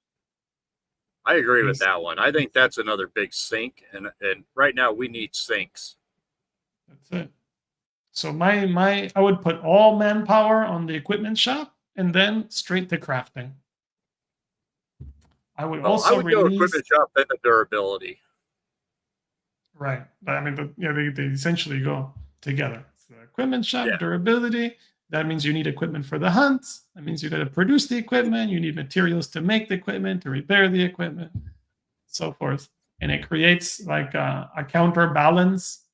I agree with Yes. that one. I think that's another big sink, and right now we need sinks. That's it. So my I would put all manpower on the equipment shop and then straight to crafting. I would Well, I also would go release. equipment shop then the durability. Right. But I mean, they essentially go together. So equipment shop, Yeah, durability. That means you need equipment for the hunts. That means you got to produce the equipment. You need materials to make the equipment, to repair the equipment, so forth. And it creates like a counterbalance,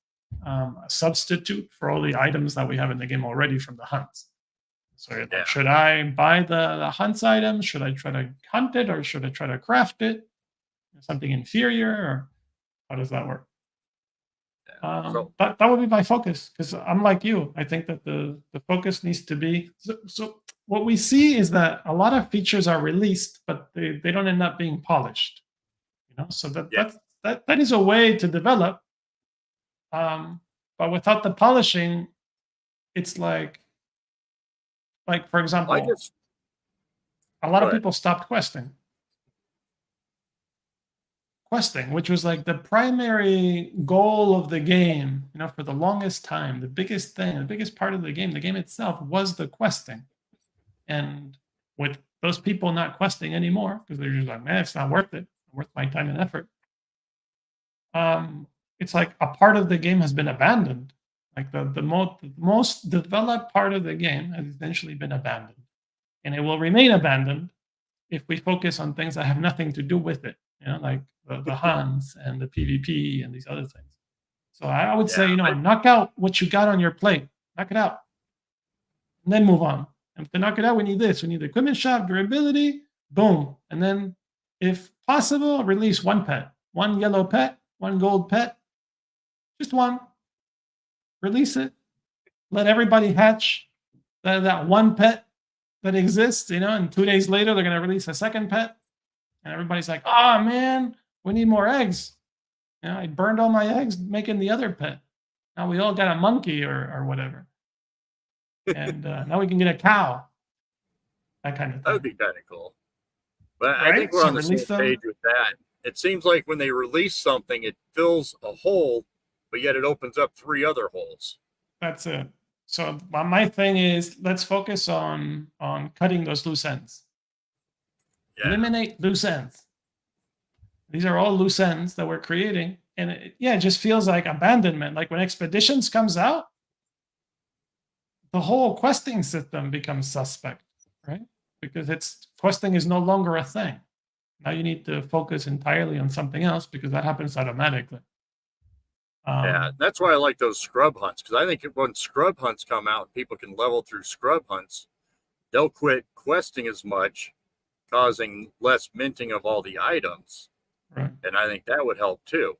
a substitute for all the items that we have in the game already from the hunts. So you're yeah. like, should I buy the hunts item? Should I try to hunt it, or should I try to craft it? Something inferior, or how does that work? So That would be my focus, because I'm like you. I think that the focus needs to be so what we see is that a lot of features are released, but they don't end up being polished. So yeah, that is a way to develop, but without the polishing, it's like for I example, just a lot go of ahead. people stopped questing, which was like the primary goal of the game, for the longest time. The biggest thing, the biggest part of the game itself was the questing. And with those people not questing anymore, because they're just like, man, it's not worth it, worth my time and effort. It's like a part of the game has been abandoned. Like the most developed part of the game has essentially been abandoned. And it will remain abandoned if we focus on things that have nothing to do with it, like the hunts and the PvP and these other things. So I would say, Yeah, knock out what you got on your plate, knock it out, and then move on. And to knock it out, we need this. We need the equipment shop, durability, boom. And then, if possible, release one pet, one yellow pet, one gold pet, just one. Release it. Let everybody hatch that one pet that exists, and 2 days later, they're going to release a second pet. And everybody's like, oh, man, we need more eggs. I burned all my eggs making the other pet. Now we all got a monkey or whatever. And now we can get a cow. That kind of that would thing. be kind of cool. But I think Right? we're So on the same release them. page with that. It seems like when they release something, it fills a hole, but yet it opens up 3 other holes. That's it. So my thing is, let's focus on cutting those loose ends. Yeah, Eliminate loose ends. These are all loose ends that we're creating. And it just feels like abandonment. Like when Expeditions comes out, the whole questing system becomes suspect, right? Because questing is no longer a thing. Now you need to focus entirely on something else, because that happens automatically. yeah. That's why I like those scrub hunts, because I think when scrub hunts come out, people can level through scrub hunts. They'll quit questing as much, causing less minting of all the items. Right. And I think that would help too.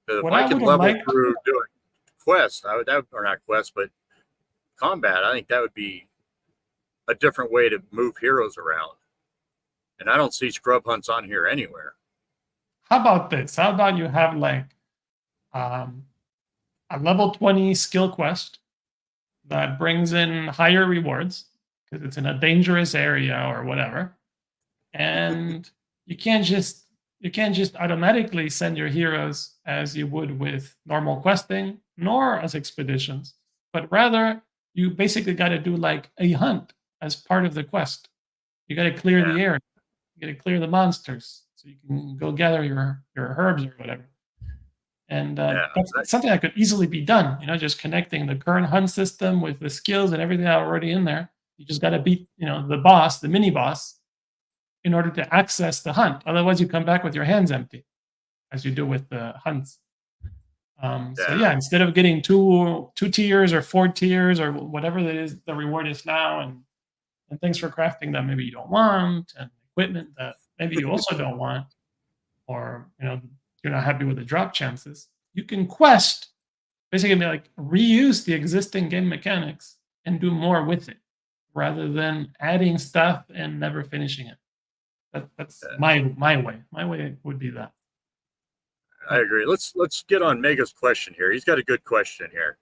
Because if What I I can would level like, through doing quests, or not quests, but combat, I think that would be a different way to move heroes around. And I don't see scrub hunts on here anywhere. how about this? How about you have like a level 20 skill quest that brings in higher rewards because it's in a dangerous area or whatever, and you can't just automatically send your heroes as you would with normal questing nor as expeditions, but rather you basically got to do like a hunt as part of the quest. You got to clear the area, you got to clear the monsters so you can go gather your herbs or whatever. And that's something that could easily be done, just connecting the current hunt system with the skills and everything already in there. You just got to beat, the boss, the mini boss, in order to access the hunt. Otherwise, you come back with your hands empty, as you do with the hunts. So yeah, instead of getting two tiers or 4 tiers or whatever that is, the reward is now, and things for crafting that maybe you don't want, and equipment that maybe you also don't want, or you're not happy with the drop chances, you can quest basically be like reuse the existing game mechanics and do more with it, rather than adding stuff and never finishing it. That's my way. My way would be that. I agree. Let's get on Mega's question here. He's got a good question here.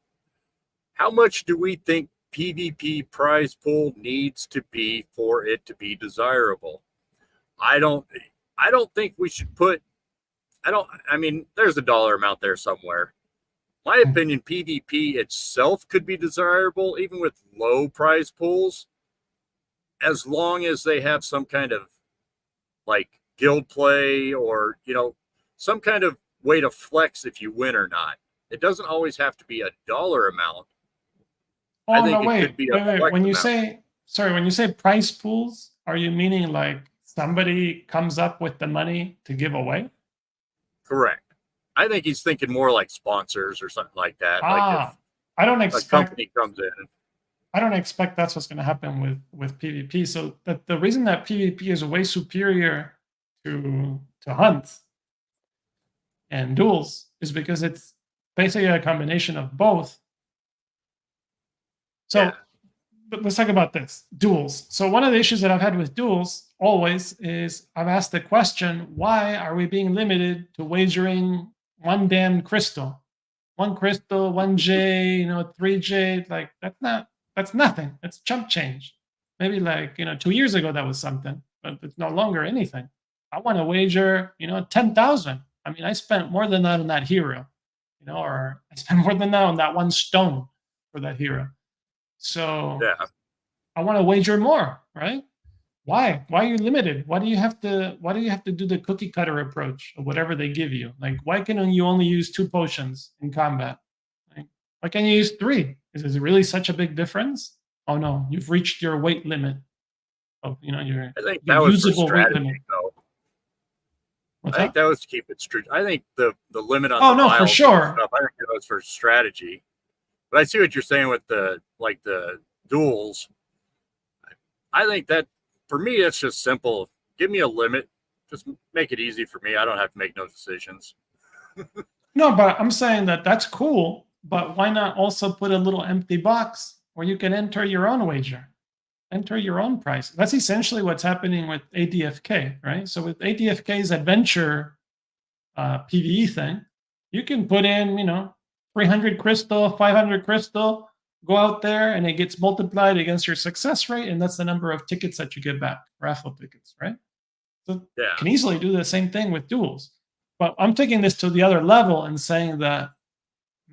How much do we think PvP prize pool needs to be for it to be desirable? I don't think we should put. I mean, there's a dollar amount there somewhere. My opinion, PvP itself could be desirable even with low prize pools, as long as they have some kind of like guild play or, some kind of way to flex if you win or not. It doesn't always have to be a dollar amount. Oh, no, wait. When you say prize pools, are you meaning like somebody comes up with the money to give away? Correct. I think he's thinking more like sponsors or something like that. Like if I don't expect a company comes in. I don't expect that's what's going to happen with PvP. So the reason that PvP is way superior to hunts and duels is because it's basically a combination of both. So but let's talk about this, duels. So one of the issues that I've had with duels always is I've asked the question, why are we being limited to wagering one damn crystal? One crystal, one J, 3J, like that's nothing. It's chump change. Maybe 2 years ago that was something, but it's no longer anything. I want to wager, 10,000. I mean, I spent more than that on that hero, or I spent more than that on that one stone for that hero. So I want to wager more, right? Why? Why are you limited? Why do you have to do the cookie cutter approach of whatever they give you? Like, why can you only use 2 potions in combat? Like, why can't you use 3? Is it really such a big difference? Oh no, you've reached your weight limit. Of your I think that was for strategy, though. What's I think that was to keep it strict. I think the limit on the for sure. Stuff, I think that was for strategy. But I see what you're saying with the duels. I think that for me, it's just simple. Give me a limit. Just make it easy for me. I don't have to make no decisions. No, but I'm saying that's cool. But why not also put a little empty box where you can enter your own wager, enter your own price? That's essentially what's happening with ADFK, right? So with ADFK's adventure PvE thing, you can put in, 300 crystal, 500 crystal, go out there and it gets multiplied against your success rate, and that's the number of tickets that you get back, raffle tickets, right? So you can easily do the same thing with duels. But I'm taking this to the other level and saying that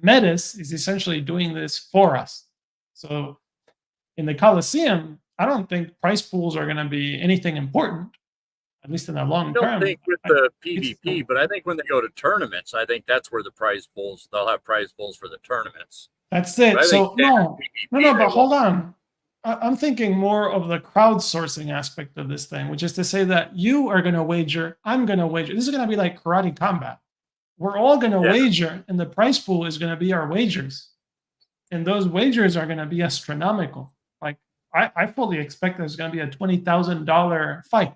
Metis is essentially doing this for us. So in the Coliseum, I don't think price pools are going to be anything important, at least in the long term. I don't think with the PvP, but I think when they go to tournaments, I think that's where the prize pools, they'll have prize pools for the tournaments. That's it. So no, but hold on. I'm thinking more of the crowdsourcing aspect of this thing, which is to say that you are going to wager, I'm going to wager. This is going to be like karate combat. We're all going to wager, and the prize pool is going to be our wagers. And those wagers are going to be astronomical. Like, I fully expect there's going to be a $20,000 fight.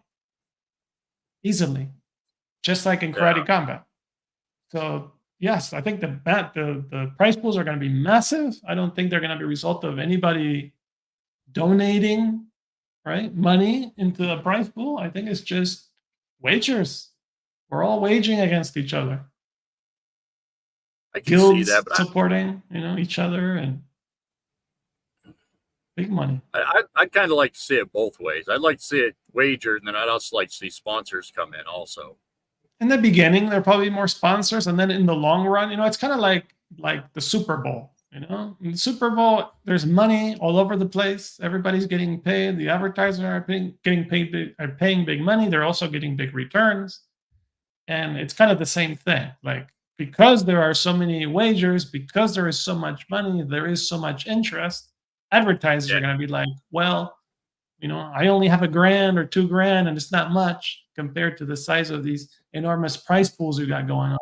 Easily. Just like in karate combat. So, yes, I think the prize pools are going to be massive. I don't think they're going to be a result of anybody donating, right, money into the prize pool. I think it's just wagers. We're all wagering against each other. I can see that, but supporting, each other, and big money. I'd kind of like to see it both ways. I'd like to see it wagered, and then I'd also like to see sponsors come in also. In the beginning, there are probably more sponsors, and then in the long run, it's kind of like the Super Bowl. In the Super Bowl, there's money all over the place. Everybody's getting paid. The advertisers are paying big money. They're also getting big returns, and it's kind of the same thing. Like, because there are so many wagers, because there is so much money, there is so much interest, advertisers are going to be like, well, I only have $1,000 or $2,000, and it's not much compared to the size of these enormous prize pools we've got going on.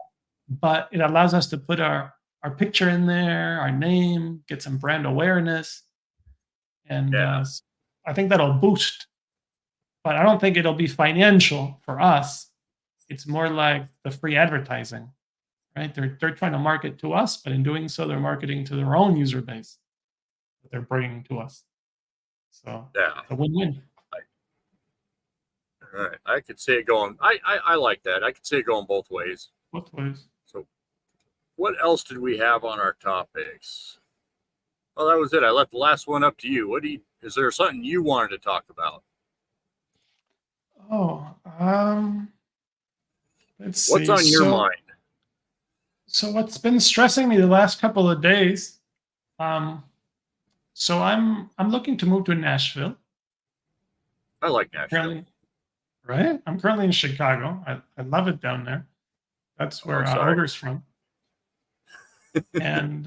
But it allows us to put our picture in there, our name, get some brand awareness. And I think that'll boost. But I don't think it'll be financial for us. It's more like the free advertising. right? They're trying to market to us, but in doing so, they're marketing to their own user base that they're bringing to us. So Yeah. it's a win-win. All right. I could see it going. I like that. I could see it going both ways. Both ways. So what else did we have on our topics? Well, that was it. I left the last one up to you. Is there something you wanted to talk about? Oh, let's see. What's on your mind? So what's been stressing me the last couple of days? So I'm looking to move to Nashville. I like Nashville. Right? I'm currently in Chicago. I love it down there. That's where Ogre's from. And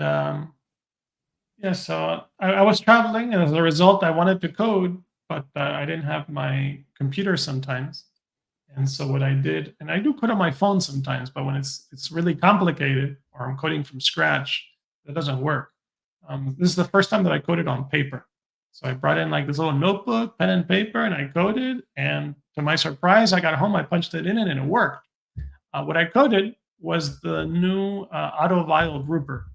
yeah, so I was traveling, and as a result, I wanted to code, but I didn't have my computer sometimes. And so what I did, and I do code on my phone sometimes, but when it's really complicated or I'm coding from scratch, that doesn't work. This is the first time that I coded on paper. So I brought in like this little notebook, pen and paper, and I coded. And to my surprise, I got home, I punched it in, and it worked. What I coded was the new auto-vial grouper.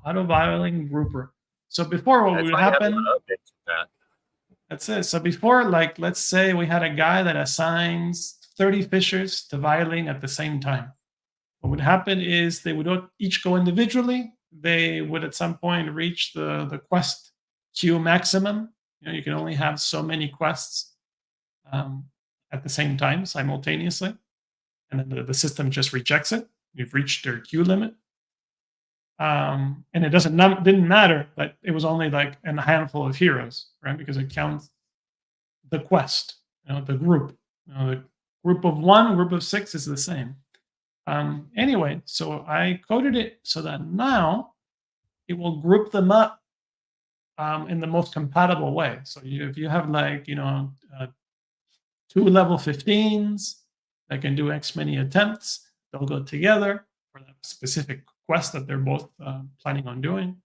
Auto-vialing grouper. So before, what would happen? That's it. So before, like, let's say we had a guy that assigns 30 fishers to vialing at the same time. What would happen is they would each go individually. They would at some point reach the quest queue maximum. You can only have so many quests at the same time, simultaneously. And then the system just rejects it. You've reached their queue limit. And it didn't matter that it was only like a handful of heroes, right? Because it counts the quest, the group. The group of 1, group of 6 is the same. Anyway, so I coded it so that now it will group them up in the most compatible way. So if you have like 2 level 15s that can do X many attempts, they'll go together for that specific quest that they're both planning on doing.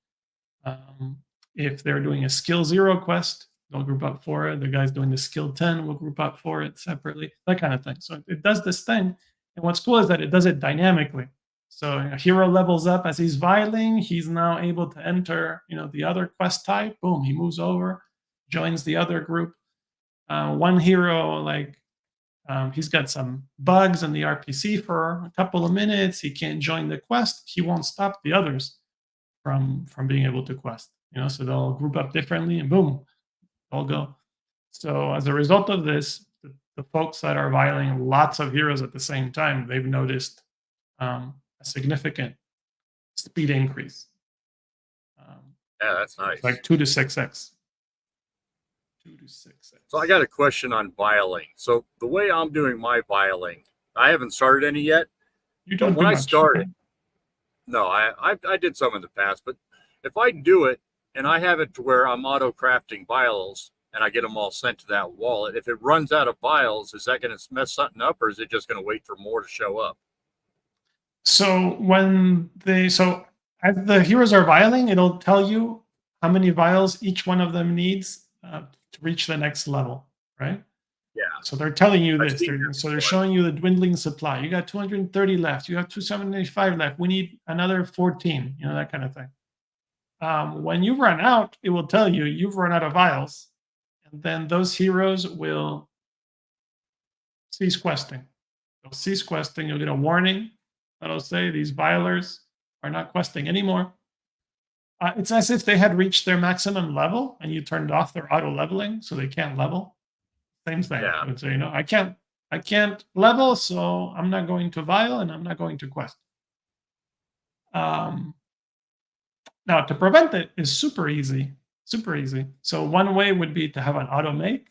If they're doing a skill 0 quest, they'll group up for it. The guys doing the skill 10 will group up for it separately, that kind of thing. So it does this thing. And what's cool is that it does it dynamically. So a hero levels up as he's vialing. He's now able to enter, the other quest type. Boom, he moves over, joins the other group. One hero, he's got some bugs in the RPC for a couple of minutes. He can't join the quest. He won't stop the others from being able to quest. So they'll group up differently, and boom, they'll go. So as a result of this, the folks that are vialing lots of heroes at the same time, they've noticed a significant speed increase. Yeah, that's nice. Like 2 to 6x. 2 to 6x. So I got a question on vialing. So the way I'm doing my vialing, I haven't started any yet. You don't. When I started, no, I did some in the past, but if I do it and I have it to where I'm auto crafting vials and I get them all sent to that wallet, if it runs out of vials, is that going to mess something up, or is it just going to wait for more to show up? So as the heroes are vialing, it'll tell you how many vials each one of them needs to reach the next level, right? Yeah. So they're telling you this. They're showing you the dwindling supply. You got 230 left. You have 275 left. We need another 14. That kind of thing. When you run out, it will tell you you've run out of vials, and then those heroes will cease questing. They'll cease questing. You'll get a warning that'll say these vialers are not questing anymore. It's as if they had reached their maximum level and you turned off their auto leveling, so they can't level. Same thing. Yeah. I would say, I can't level, so I'm not going to vial and I'm not going to quest. Now, to prevent it is super easy. Super easy. So one way would be to have an auto make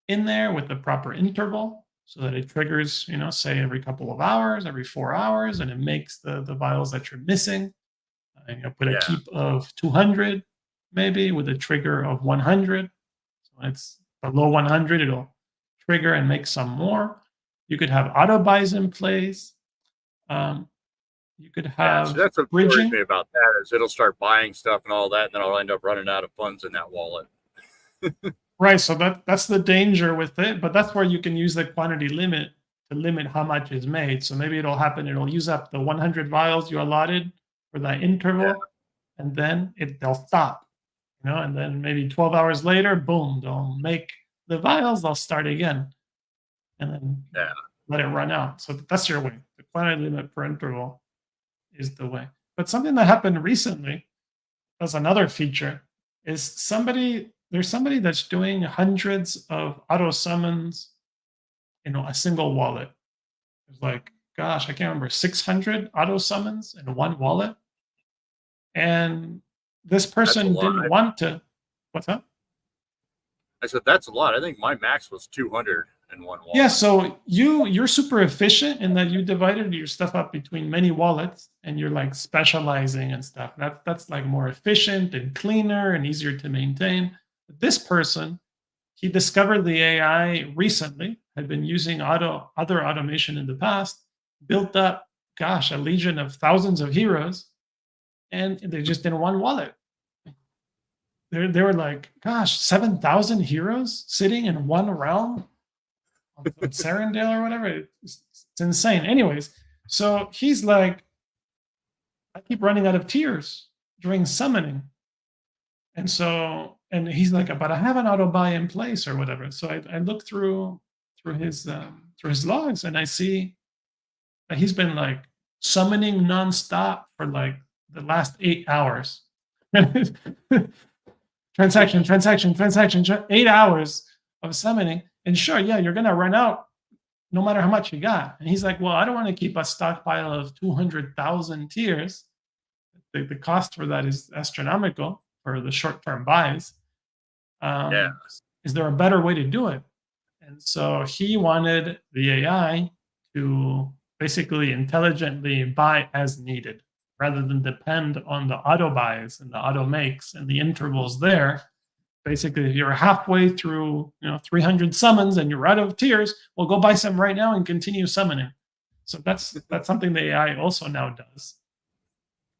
in there with the proper interval so that it triggers, say every couple of hours, every 4 hours, and it makes the vials that you're missing. And put a keep of 200 maybe with a trigger of 100. So when it's below 100, it'll trigger and make some more. You could have auto buys in place. You could have so that's what bridging. worries me about that is it'll start buying stuff and all that, and then I'll end up running out of funds in that wallet. Right, so that's the danger with it, but that's where you can use the quantity limit to limit how much is made. So maybe it'll happen, it'll use up the 100 vials you allotted for that interval, and then they'll stop, and then maybe 12 hours later, boom, they'll make the vials, they'll start again, and then let it run out. So that's your way. The quantity limit per interval is the way. But something that happened recently, as another feature, is there's somebody that's doing hundreds of auto summons in a single wallet. There's like, gosh, I can't remember, 600 auto summons in one wallet. And this person didn't want to. What's that? I said, that's a lot. I think my max was 200 in one wallet. Yeah, so you're super efficient in that you divided your stuff up between many wallets, and you're like specializing and stuff. That's like more efficient and cleaner and easier to maintain. But this person, he discovered the AI recently, had been using other automation in the past, built up, gosh, a legion of thousands of heroes, and they're just in one wallet. They were like, gosh, 7,000 heroes sitting in one realm on Serendale or whatever. It's insane. Anyways, so he's like, I keep running out of tiers during summoning. And he's like, but I have an auto buy in place or whatever. So I look through his logs, and I see that he's been like summoning nonstop for like the last 8 hours. Transaction, 8 hours of summoning. And sure, yeah, you're going to run out no matter how much you got. And he's like, well, I don't want to keep a stockpile of 200,000 tiers. The cost for that is astronomical for the short-term buys. Is there a better way to do it? And so he wanted the AI to basically intelligently buy as needed, rather than depend on the auto buys and the auto makes and the intervals there. Basically, if you're halfway through 300 summons and you're out of tiers, well, go buy some right now and continue summoning. So that's something the AI also now does.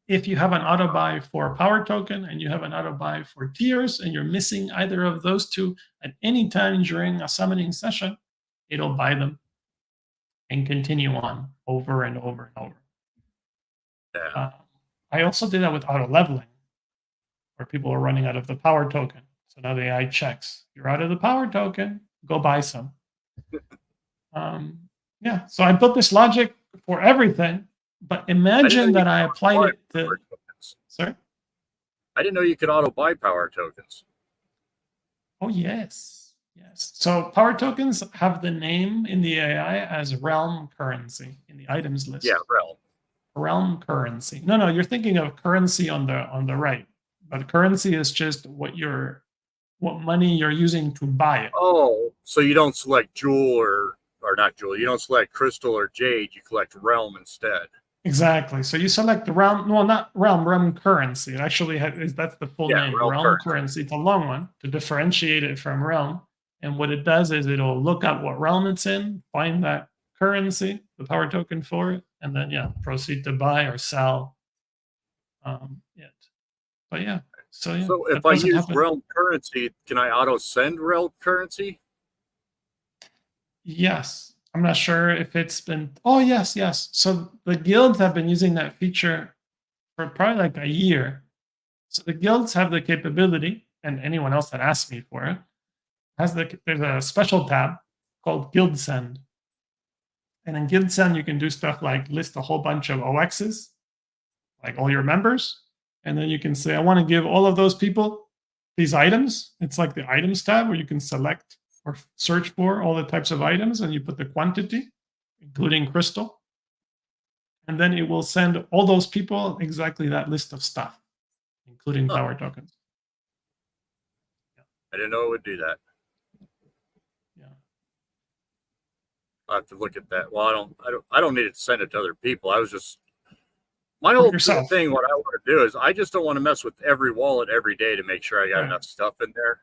If you have an auto buy for power token and you have an auto buy for tiers, and you're missing either of those two at any time during a summoning session, it'll buy them and continue on over and over and over. I also did that with auto leveling, where people are running out of the power token. So now the AI checks, you're out of the power token, go buy some. So I built this logic for everything, but imagine that I applied it to... Sorry? I didn't know you could auto buy power tokens. Oh, yes. So power tokens have the name in the AI as realm currency in the items list. Yeah, realm currency. No, you're thinking of currency on the right, but currency is just what money you're using to buy it. Oh, so you don't select jewel or not jewel. You don't select crystal or jade. You collect realm instead. Exactly. So you select the realm. Well, not realm currency. It actually that's the full name. Realm currency. It's a long one to differentiate it from realm. And what it does is it'll look up what realm it's in, find that currency, the power token for it, and then proceed to buy or sell it. But so if I use realm currency, can I auto send realm currency? Yes. I'm not sure if it's been... Oh, yes. So the guilds have been using that feature for probably like a year. So the guilds have the capability, and anyone else that asks me for it, there's a special tab called Guild Send. And in Guild Send, you can do stuff like list a whole bunch of OXs, like all your members. And then you can say, I want to give all of those people these items. It's like the items tab where you can select or search for all the types of items, and you put the quantity, including crystal. And then it will send all those people exactly that list of stuff, including power tokens. I didn't know it would do that. Yeah. I'll have to look at that. Well, I don't need to send it to other people. I was just... My whole thing, what I want to do is I just don't want to mess with every wallet every day to make sure I got enough stuff in there.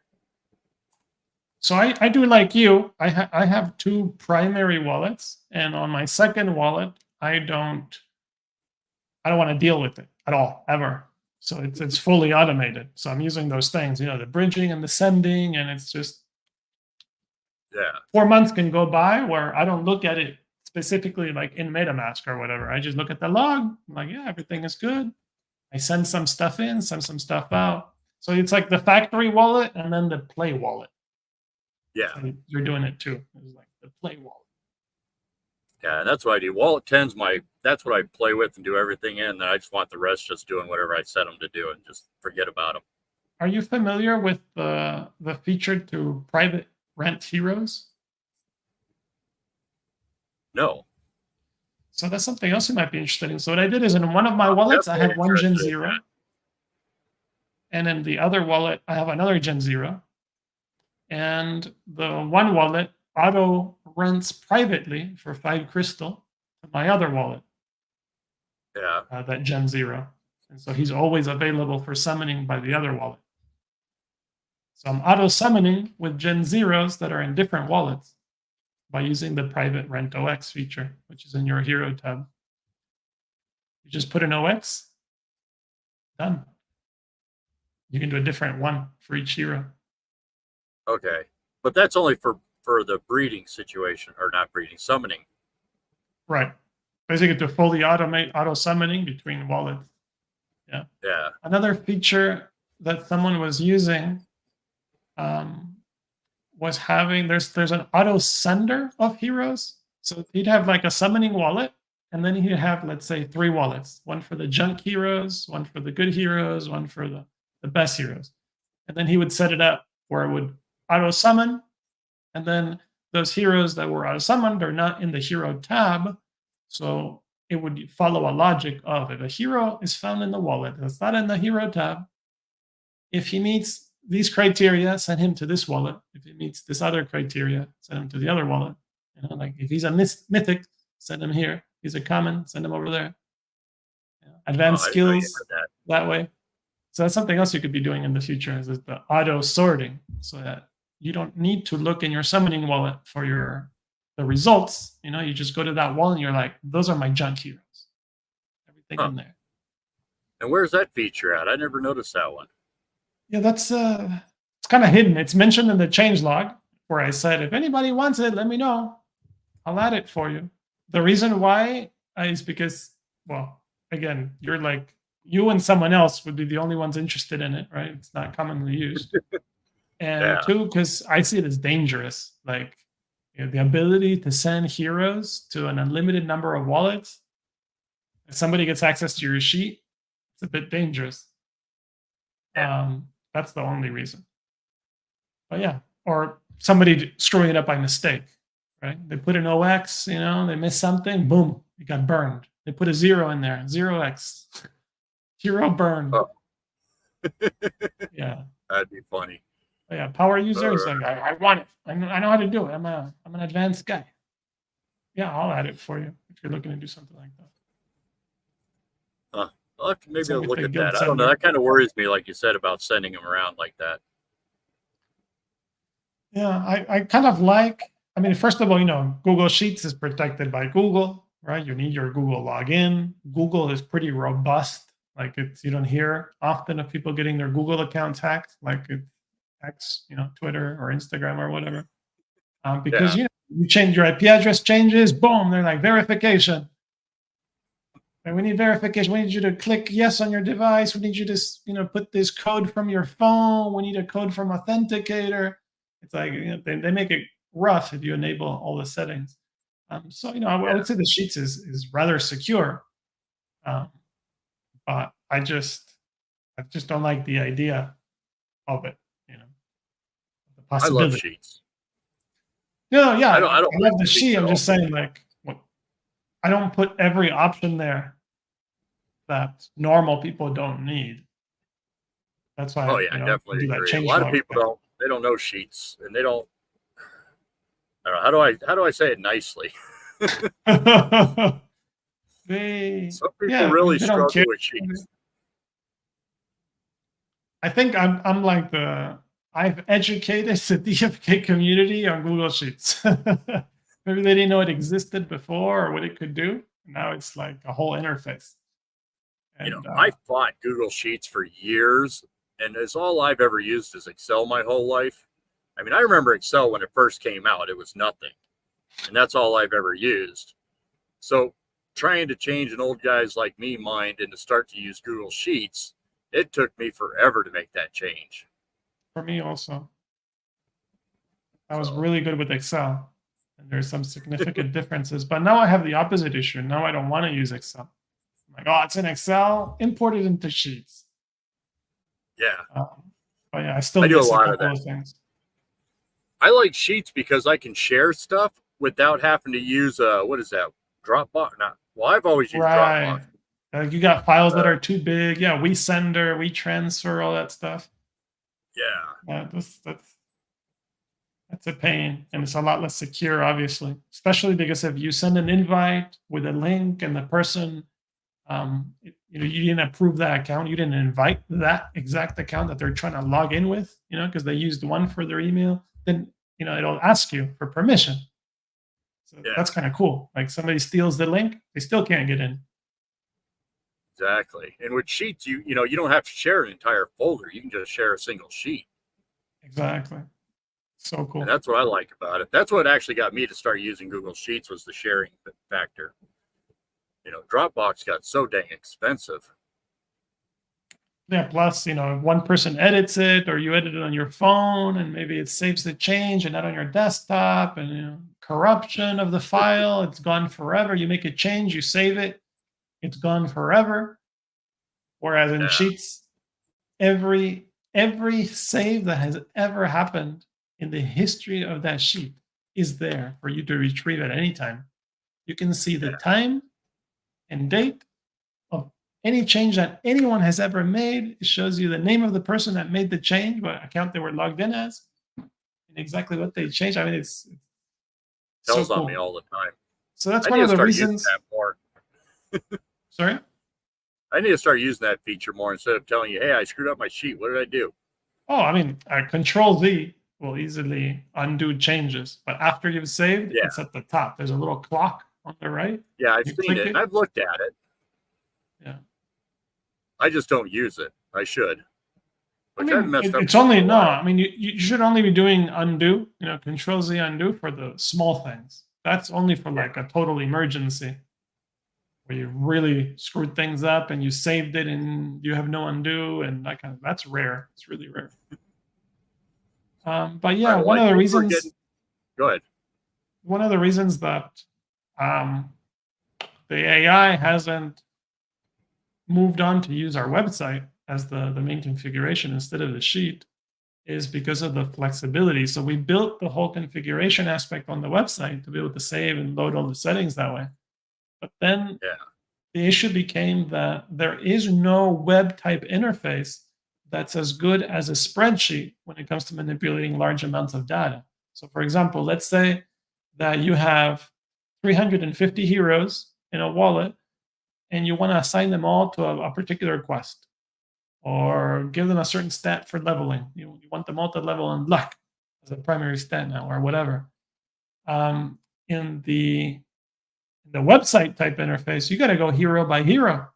So I do like you. I have 2 primary wallets, and on my second wallet, I don't want to deal with it at all, ever. So it's fully automated. So I'm using those things, the bridging and the sending, and it's just 4 months can go by where I don't look at it specifically like in MetaMask or whatever. I just look at the log. I'm like, yeah, everything is good. I send some stuff in, send some stuff out. So it's like the factory wallet and then the play wallet. Yeah. So you're doing it too. It's like the play wallet. Yeah, that's what I do. Wallet 10's that's what I play with and do everything in. And I just want the rest just doing whatever I set them to do and just forget about them. Are you familiar with the feature to private rent heroes? No. So that's something else you might be interested in. So what I did is in one of my wallets, I have one Gen 0. And in the other wallet, I have another Gen 0. And the one wallet auto rents privately for 5 crystal to my other wallet. Yeah. That Gen 0. And so he's always available for summoning by the other wallet. So I'm auto summoning with Gen 0s that are in different wallets by using the private rent OX feature, which is in your hero tab. You just put an OX, done. You can do a different one for each hero. Okay. But that's only for the breeding situation, or not breeding, summoning. Right. Basically to fully automate auto summoning between wallets. Yeah. Yeah. Another feature that someone was using was having, there's an auto sender of heroes. So he'd have like a summoning wallet, and then he'd have, let's say, 3 wallets. One for the junk heroes, one for the good heroes, one for the best heroes. And then he would set it up where it would auto summon, and then those heroes that were auto summoned are not in the hero tab. So it would follow a logic of, if a hero is found in the wallet that's not in the hero tab, if he meets these criteria, send him to this wallet. If he meets this other criteria, send him to the other wallet. You know, like if he's a mythic, send him here. If he's a common, send him over there. Advanced skills that way. So that's something else you could be doing in the future, is the auto sorting, so that you don't need to look in your summoning wallet for the results. You know, you just go to that wall and you're like, those are my junk heroes. Everything in there. And where's that feature at? I never noticed that one. Yeah, that's it's kind of hidden. It's mentioned in the changelog where I said, if anybody wants it, let me know. I'll add it for you. The reason why is because, well, again, you're like, you and someone else would be the only ones interested in it, right? It's not commonly used. And two, because I see it as dangerous. Like, you know, the ability to send heroes to an unlimited number of wallets. If somebody gets access to your sheet, it's a bit dangerous. That's the only reason. But yeah, or somebody screwing it up by mistake, right? They put an OX, you know, they missed something, boom, it got burned. They put a 0 in there, 0x. Hero burned. Oh. Yeah. That'd be funny. But yeah, power users, like, I want it. I know how to do it. I'm an advanced guy. Yeah, I'll add it for you if you're looking to do something like that. I'll have to maybe look at that. I don't know. That kind of worries me, like you said, about sending them around like that. Yeah, I kind of like, I mean, first of all, you know, Google Sheets is protected by Google, right? You need your Google login. Google is pretty robust. Like, you don't hear often of people getting their Google accounts hacked, like X, you know, Twitter or Instagram or whatever. Because, you know, you change your IP address changes, boom, they're like, verification. And we need verification. We need you to click yes on your device. We need you to, you know, put this code from your phone. We need a code from Authenticator. It's like, you know, they make it rough if you enable all the settings. So, you know, I would say the Sheets is rather secure. But I just don't like the idea of it, you know. The possibility. I love Sheets. No, yeah, I love like the sheet. I'm just saying, like, I don't put every option there that normal people don't need. That's why. Oh yeah, I definitely agree. A lot of people don't know Sheets, and they don't. I don't know, how do I say it nicely? Some people really struggle with Sheets. I think I'm like I've educated the DFK community on Google Sheets. Maybe they didn't know it existed before or what it could do. Now it's like a whole interface. And, you know, I fought Google Sheets for years, and it's all I've ever used is Excel my whole life. I mean, I remember Excel when it first came out; it was nothing, and that's all I've ever used. So trying to change an old guy's like me mind and to start to use Google Sheets, it took me forever to make that change. For me also. I was So, really good with Excel, and there's some significant differences. But now I have the opposite issue. Now I don't want to use Excel. I'm like, oh, it's in Excel, import it into Sheets. yeah. But yeah, I still I do a miss a lot of couple that. of things. I like Sheets because I can share stuff without having to use what is that? Dropbox? Not well. I've always used Right. Dropbox. Like you got files that are too big. Yeah, we sender, we transfer, all that stuff. Yeah. That's a pain, and it's a lot less secure, obviously. Especially because if you send an invite with a link and the person, you didn't approve that account, you didn't invite that exact account that they're trying to log in with, because they used one for their email, then it'll ask you for permission. So Yeah. that's kind of cool. Like somebody steals the link, they still can't get in. Exactly. And with Sheets, you don't have to share an entire folder. You can just share a single sheet. Exactly. So cool. And that's what I like about it. That's what actually got me to start using Google Sheets was the sharing factor. Dropbox got so dang expensive. Yeah, plus, if one person edits it or you edit it on your phone and maybe it saves the change and not on your desktop, and corruption of the file, it's gone forever. You make a change, you save it, it's gone forever. Whereas in Sheets, every save that has ever happened in the history of that sheet is there for you to retrieve at any time. You can see the time and date of any change that anyone has ever made. It shows you the name of the person that made the change, what account they were logged in as, and exactly what they changed. I mean, it's Tells so cool. on me all the time. So that's one of the reasons. That more. Sorry? I need to start using that feature more instead of telling you, hey, I screwed up my sheet. What did I do? Oh, I mean, Control Z will easily undo changes. But after you've saved, it's at the top. There's a little clock on the right. Yeah, I've seen it, and I've looked at it. Yeah. I just don't use it. I should. I mean, it's only no. I mean, you should only be doing undo. Control Z undo for the small things. That's only for like a total emergency, where you really screwed things up and you saved it and you have no undo, and that's rare. It's really rare. But yeah, one of the reasons. Go ahead. One of the reasons that the AI hasn't moved on to use our website as the main configuration instead of the sheet is because of the flexibility. So we built the whole configuration aspect on the website to be able to save and load all the settings that way. But then the issue became that there is no web type interface that's as good as a spreadsheet when it comes to manipulating large amounts of data. So for example, let's say that you have 350 heroes in a wallet and you want to assign them all to a particular quest or give them a certain stat for leveling. You want them all to level in luck as a primary stat now or whatever. In the website type interface, you got to go hero by hero.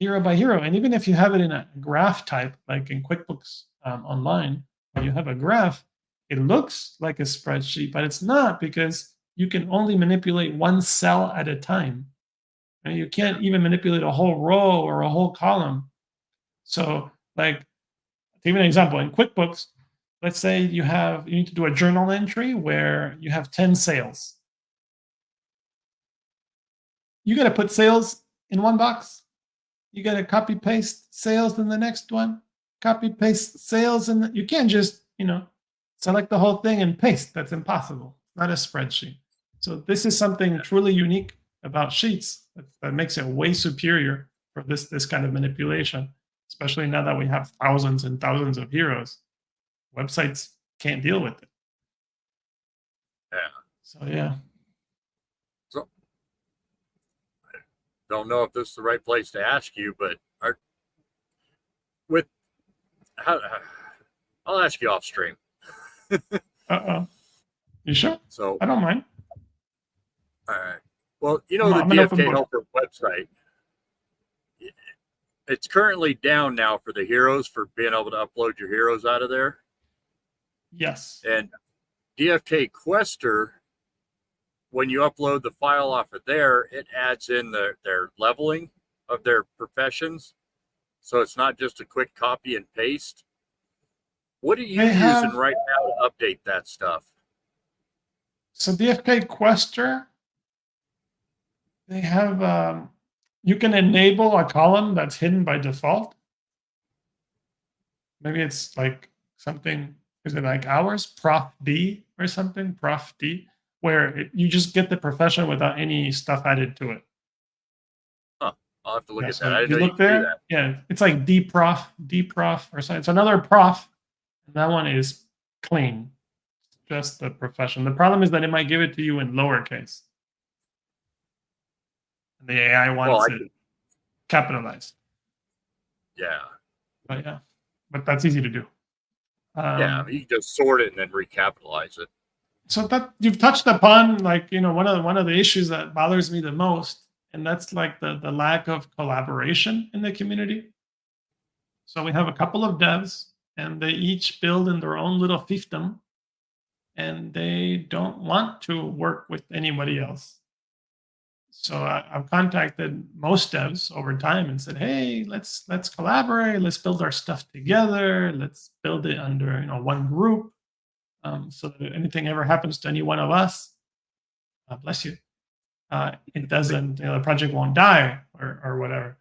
And even if you have it in a graph type, like in QuickBooks Online, where you have a graph, it looks like a spreadsheet, but it's not because you can only manipulate one cell at a time. And you can't even manipulate a whole row or a whole column. So, like, to give you an example, in QuickBooks, let's say you need to do a journal entry where you have 10 sales. You got to put sales in one box. You got to copy paste sales in the next one. Copy paste sales, and you can't just select the whole thing and paste. That's impossible. Not a spreadsheet. So this is something truly unique about Sheets that makes it way superior for this kind of manipulation, especially now that we have thousands and thousands of heroes. Websites can't deal with it. Yeah. So yeah. So I don't know if this is the right place to ask you, but I'll ask you off stream. You sure? So I don't mind. All right. Well, the DFK Helper website, it's currently down now for the heroes for being able to upload your heroes out of there. Yes. And DFK Quester when you upload the file off of there, it adds in their leveling of their professions. So it's not just a quick copy and paste. What are you using right now to update that stuff? So DFK Quester, they have, you can enable a column that's hidden by default. Maybe it's like something, is it like ours, Prof D or something, Prof D, where you just get the profession without any stuff added to it. Huh. I'll have to look at So that. I you didn't know look you could do there, that. yeah, it's like dprof or something. It's another prof, and that one is clean, just the profession. The problem is that it might give it to you in lowercase. And the AI wants it capitalized. Yeah. But yeah, but that's easy to do. Yeah, you can just sort it and then recapitalize it. So that you've touched upon, like, one of the issues that bothers me the most, and that's like the lack of collaboration in the community. So we have a couple of devs, and they each build in their own little fiefdom, and they don't want to work with anybody else. So I've contacted most devs over time and said, "Hey, let's collaborate. Let's build our stuff together. Let's build it under one group, so that if anything ever happens to any one of us, bless you, it doesn't. The project won't die or whatever.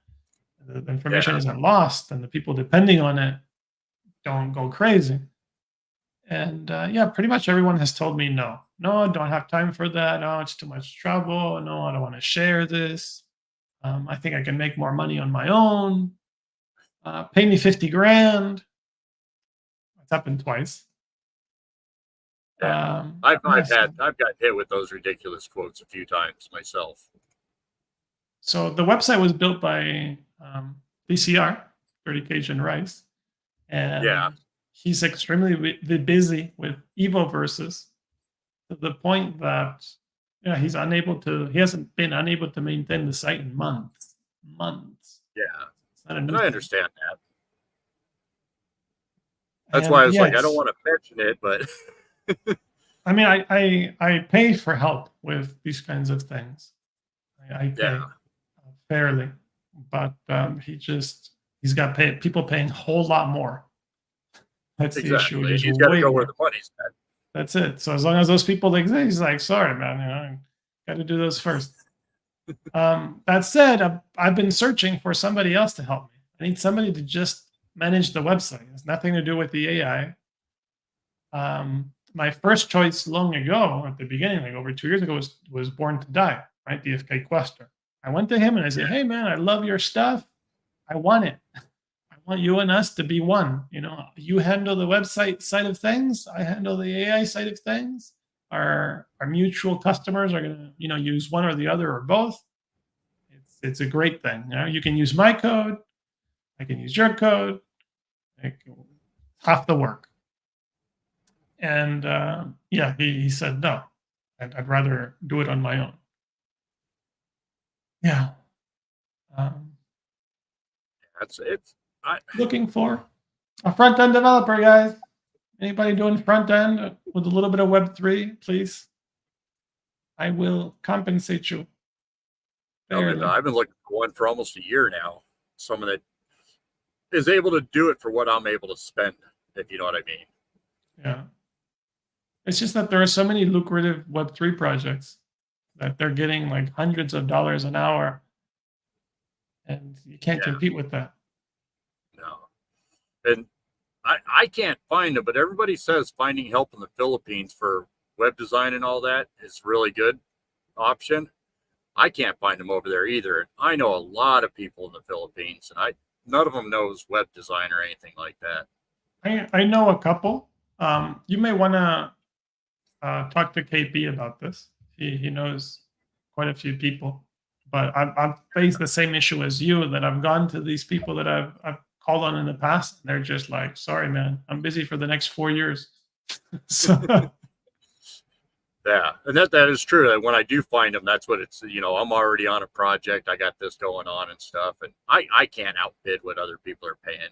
The information isn't lost, and the people depending on it don't go crazy." And yeah, pretty much everyone has told me no. No, I don't have time for that. No, it's too much trouble. No, I don't want to share this. I think I can make more money on my own. Pay me 50 grand. It's happened twice. Yeah. I've got hit with those ridiculous quotes a few times myself. So the website was built by DCR, 30K Rice, and he's extremely busy with Evo versus, to the point that he hasn't been unable to maintain the site in months. Yeah, and I understand that. That's And why I was like, I don't want to mention it, but I mean, I pay for help with these kinds of things. I pay fairly, but he's got people paying a whole lot more. That's the issue. He's got to go where the money's at. That's it. So as long as those people exist, he's like, sorry, man, got to do those first. That said, I've been searching for somebody else to help me. I need somebody to just manage the website. It's nothing to do with the AI. My first choice long ago, at the beginning, like over 2 years ago, was Born to Die, right? DFK Quester. I went to him and I said, "Hey, man, I love your stuff. I want it. I want you and us to be one. You handle the website side of things. I handle the AI side of things. Our mutual customers are going to, use one or the other or both. It's a great thing. You can use my code. I can use your code. Half the work." And yeah, he said no. I'd rather do it on my own. Yeah. That's it. Looking for a front-end developer, guys. Anybody doing front-end with a little bit of Web3, please? I will compensate you. I've been looking for one for almost a year now. Someone that is able to do it for what I'm able to spend, if you know what I mean. Yeah. It's just that there are so many lucrative Web3 projects that they're getting like hundreds of dollars an hour, and you can't compete with that. No. And I can't find them, but everybody says finding help in the Philippines for web design and all that is really good option. I can't find them over there either. I know a lot of people in the Philippines, and none of them knows web design or anything like that. I know a couple. You may want to talk to KP about this. He knows quite a few people, but I've faced the same issue as you, that I've gone to these people that I've called on in the past, and they're just like, "Sorry, man, I'm busy for the next 4 years." So yeah, and that is true. When I do find them, that's what it's. I'm already on a project. I got this going on and stuff, and I can't outbid what other people are paying.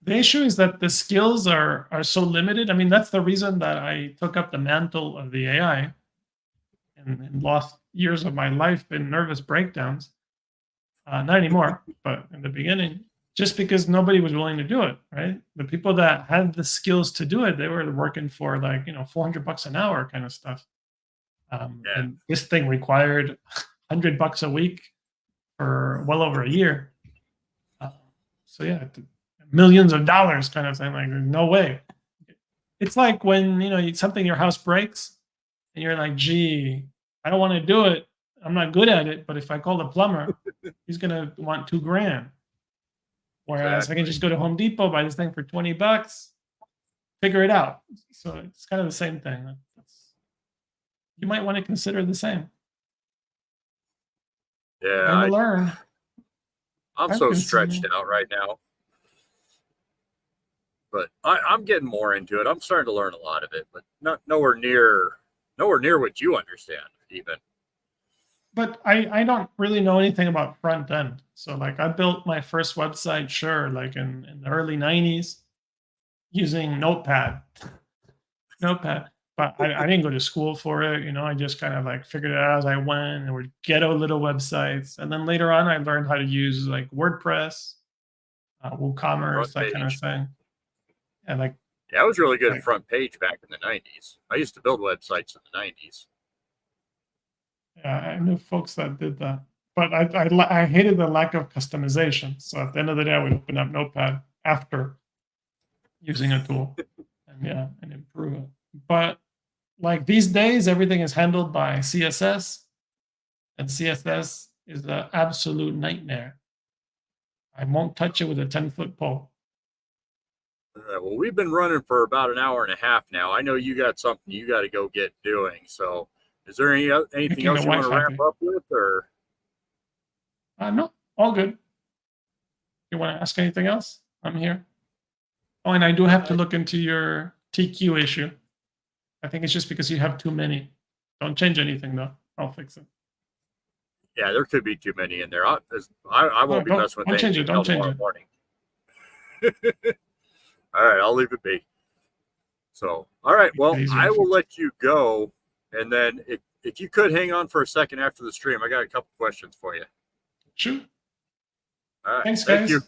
The issue is that the skills are so limited. I mean, that's the reason that I took up the mantle of the AI, and lost years of my life in nervous breakdowns. Not anymore, but in the beginning, just because nobody was willing to do it, right? The people that had the skills to do it, they were working for like, $400 an hour kind of stuff. Yeah. And this thing required $100 a week for well over a year. So yeah, millions of dollars kind of thing. Like, no way. It's like when something your house breaks, and you're like, "Gee, I don't want to do it. I'm not good at it. But if I call the plumber, he's gonna want $2,000. Whereas I can just go to Home Depot, buy this thing for $20, figure it out." So it's kind of the same thing. You might want to consider the same. Yeah, Learn. I'm so stretched out right now. But I'm getting more into it. I'm starting to learn a lot of it, but nowhere near what you understand even. But I don't really know anything about front end. So like I built my first website, sure, like in the early 90s using Notepad. But I didn't go to school for it. I just kind of like figured it out as I went, and were ghetto little websites. And then later on, I learned how to use like WordPress, WooCommerce, that kind of thing. And like, yeah, I was really good at front page back in the 90s. I used to build websites in the 90s. Yeah, I knew folks that did that. But I hated the lack of customization. So at the end of the day, I would open up Notepad after using a tool and improve it. But like these days, everything is handled by CSS, and CSS is an absolute nightmare. I won't touch it with a 10-foot pole. Well, we've been running for about an hour and a half now. I know you got something you got to go get doing. So is there anything else you want to wrap up with, or? No, all good. You want to ask anything else? I'm here. Oh, and I do have to look into your TQ issue. I think it's just because you have too many. Don't change anything, though. I'll fix it. Yeah, there could be too many in there. I won't be messing with anything until tomorrow morning. All right, I'll leave it be. So, all right, well, I will let you go. And then if you could hang on for a second after the stream, I got a couple questions for you. Sure. All right. Thanks, guys. Thank you.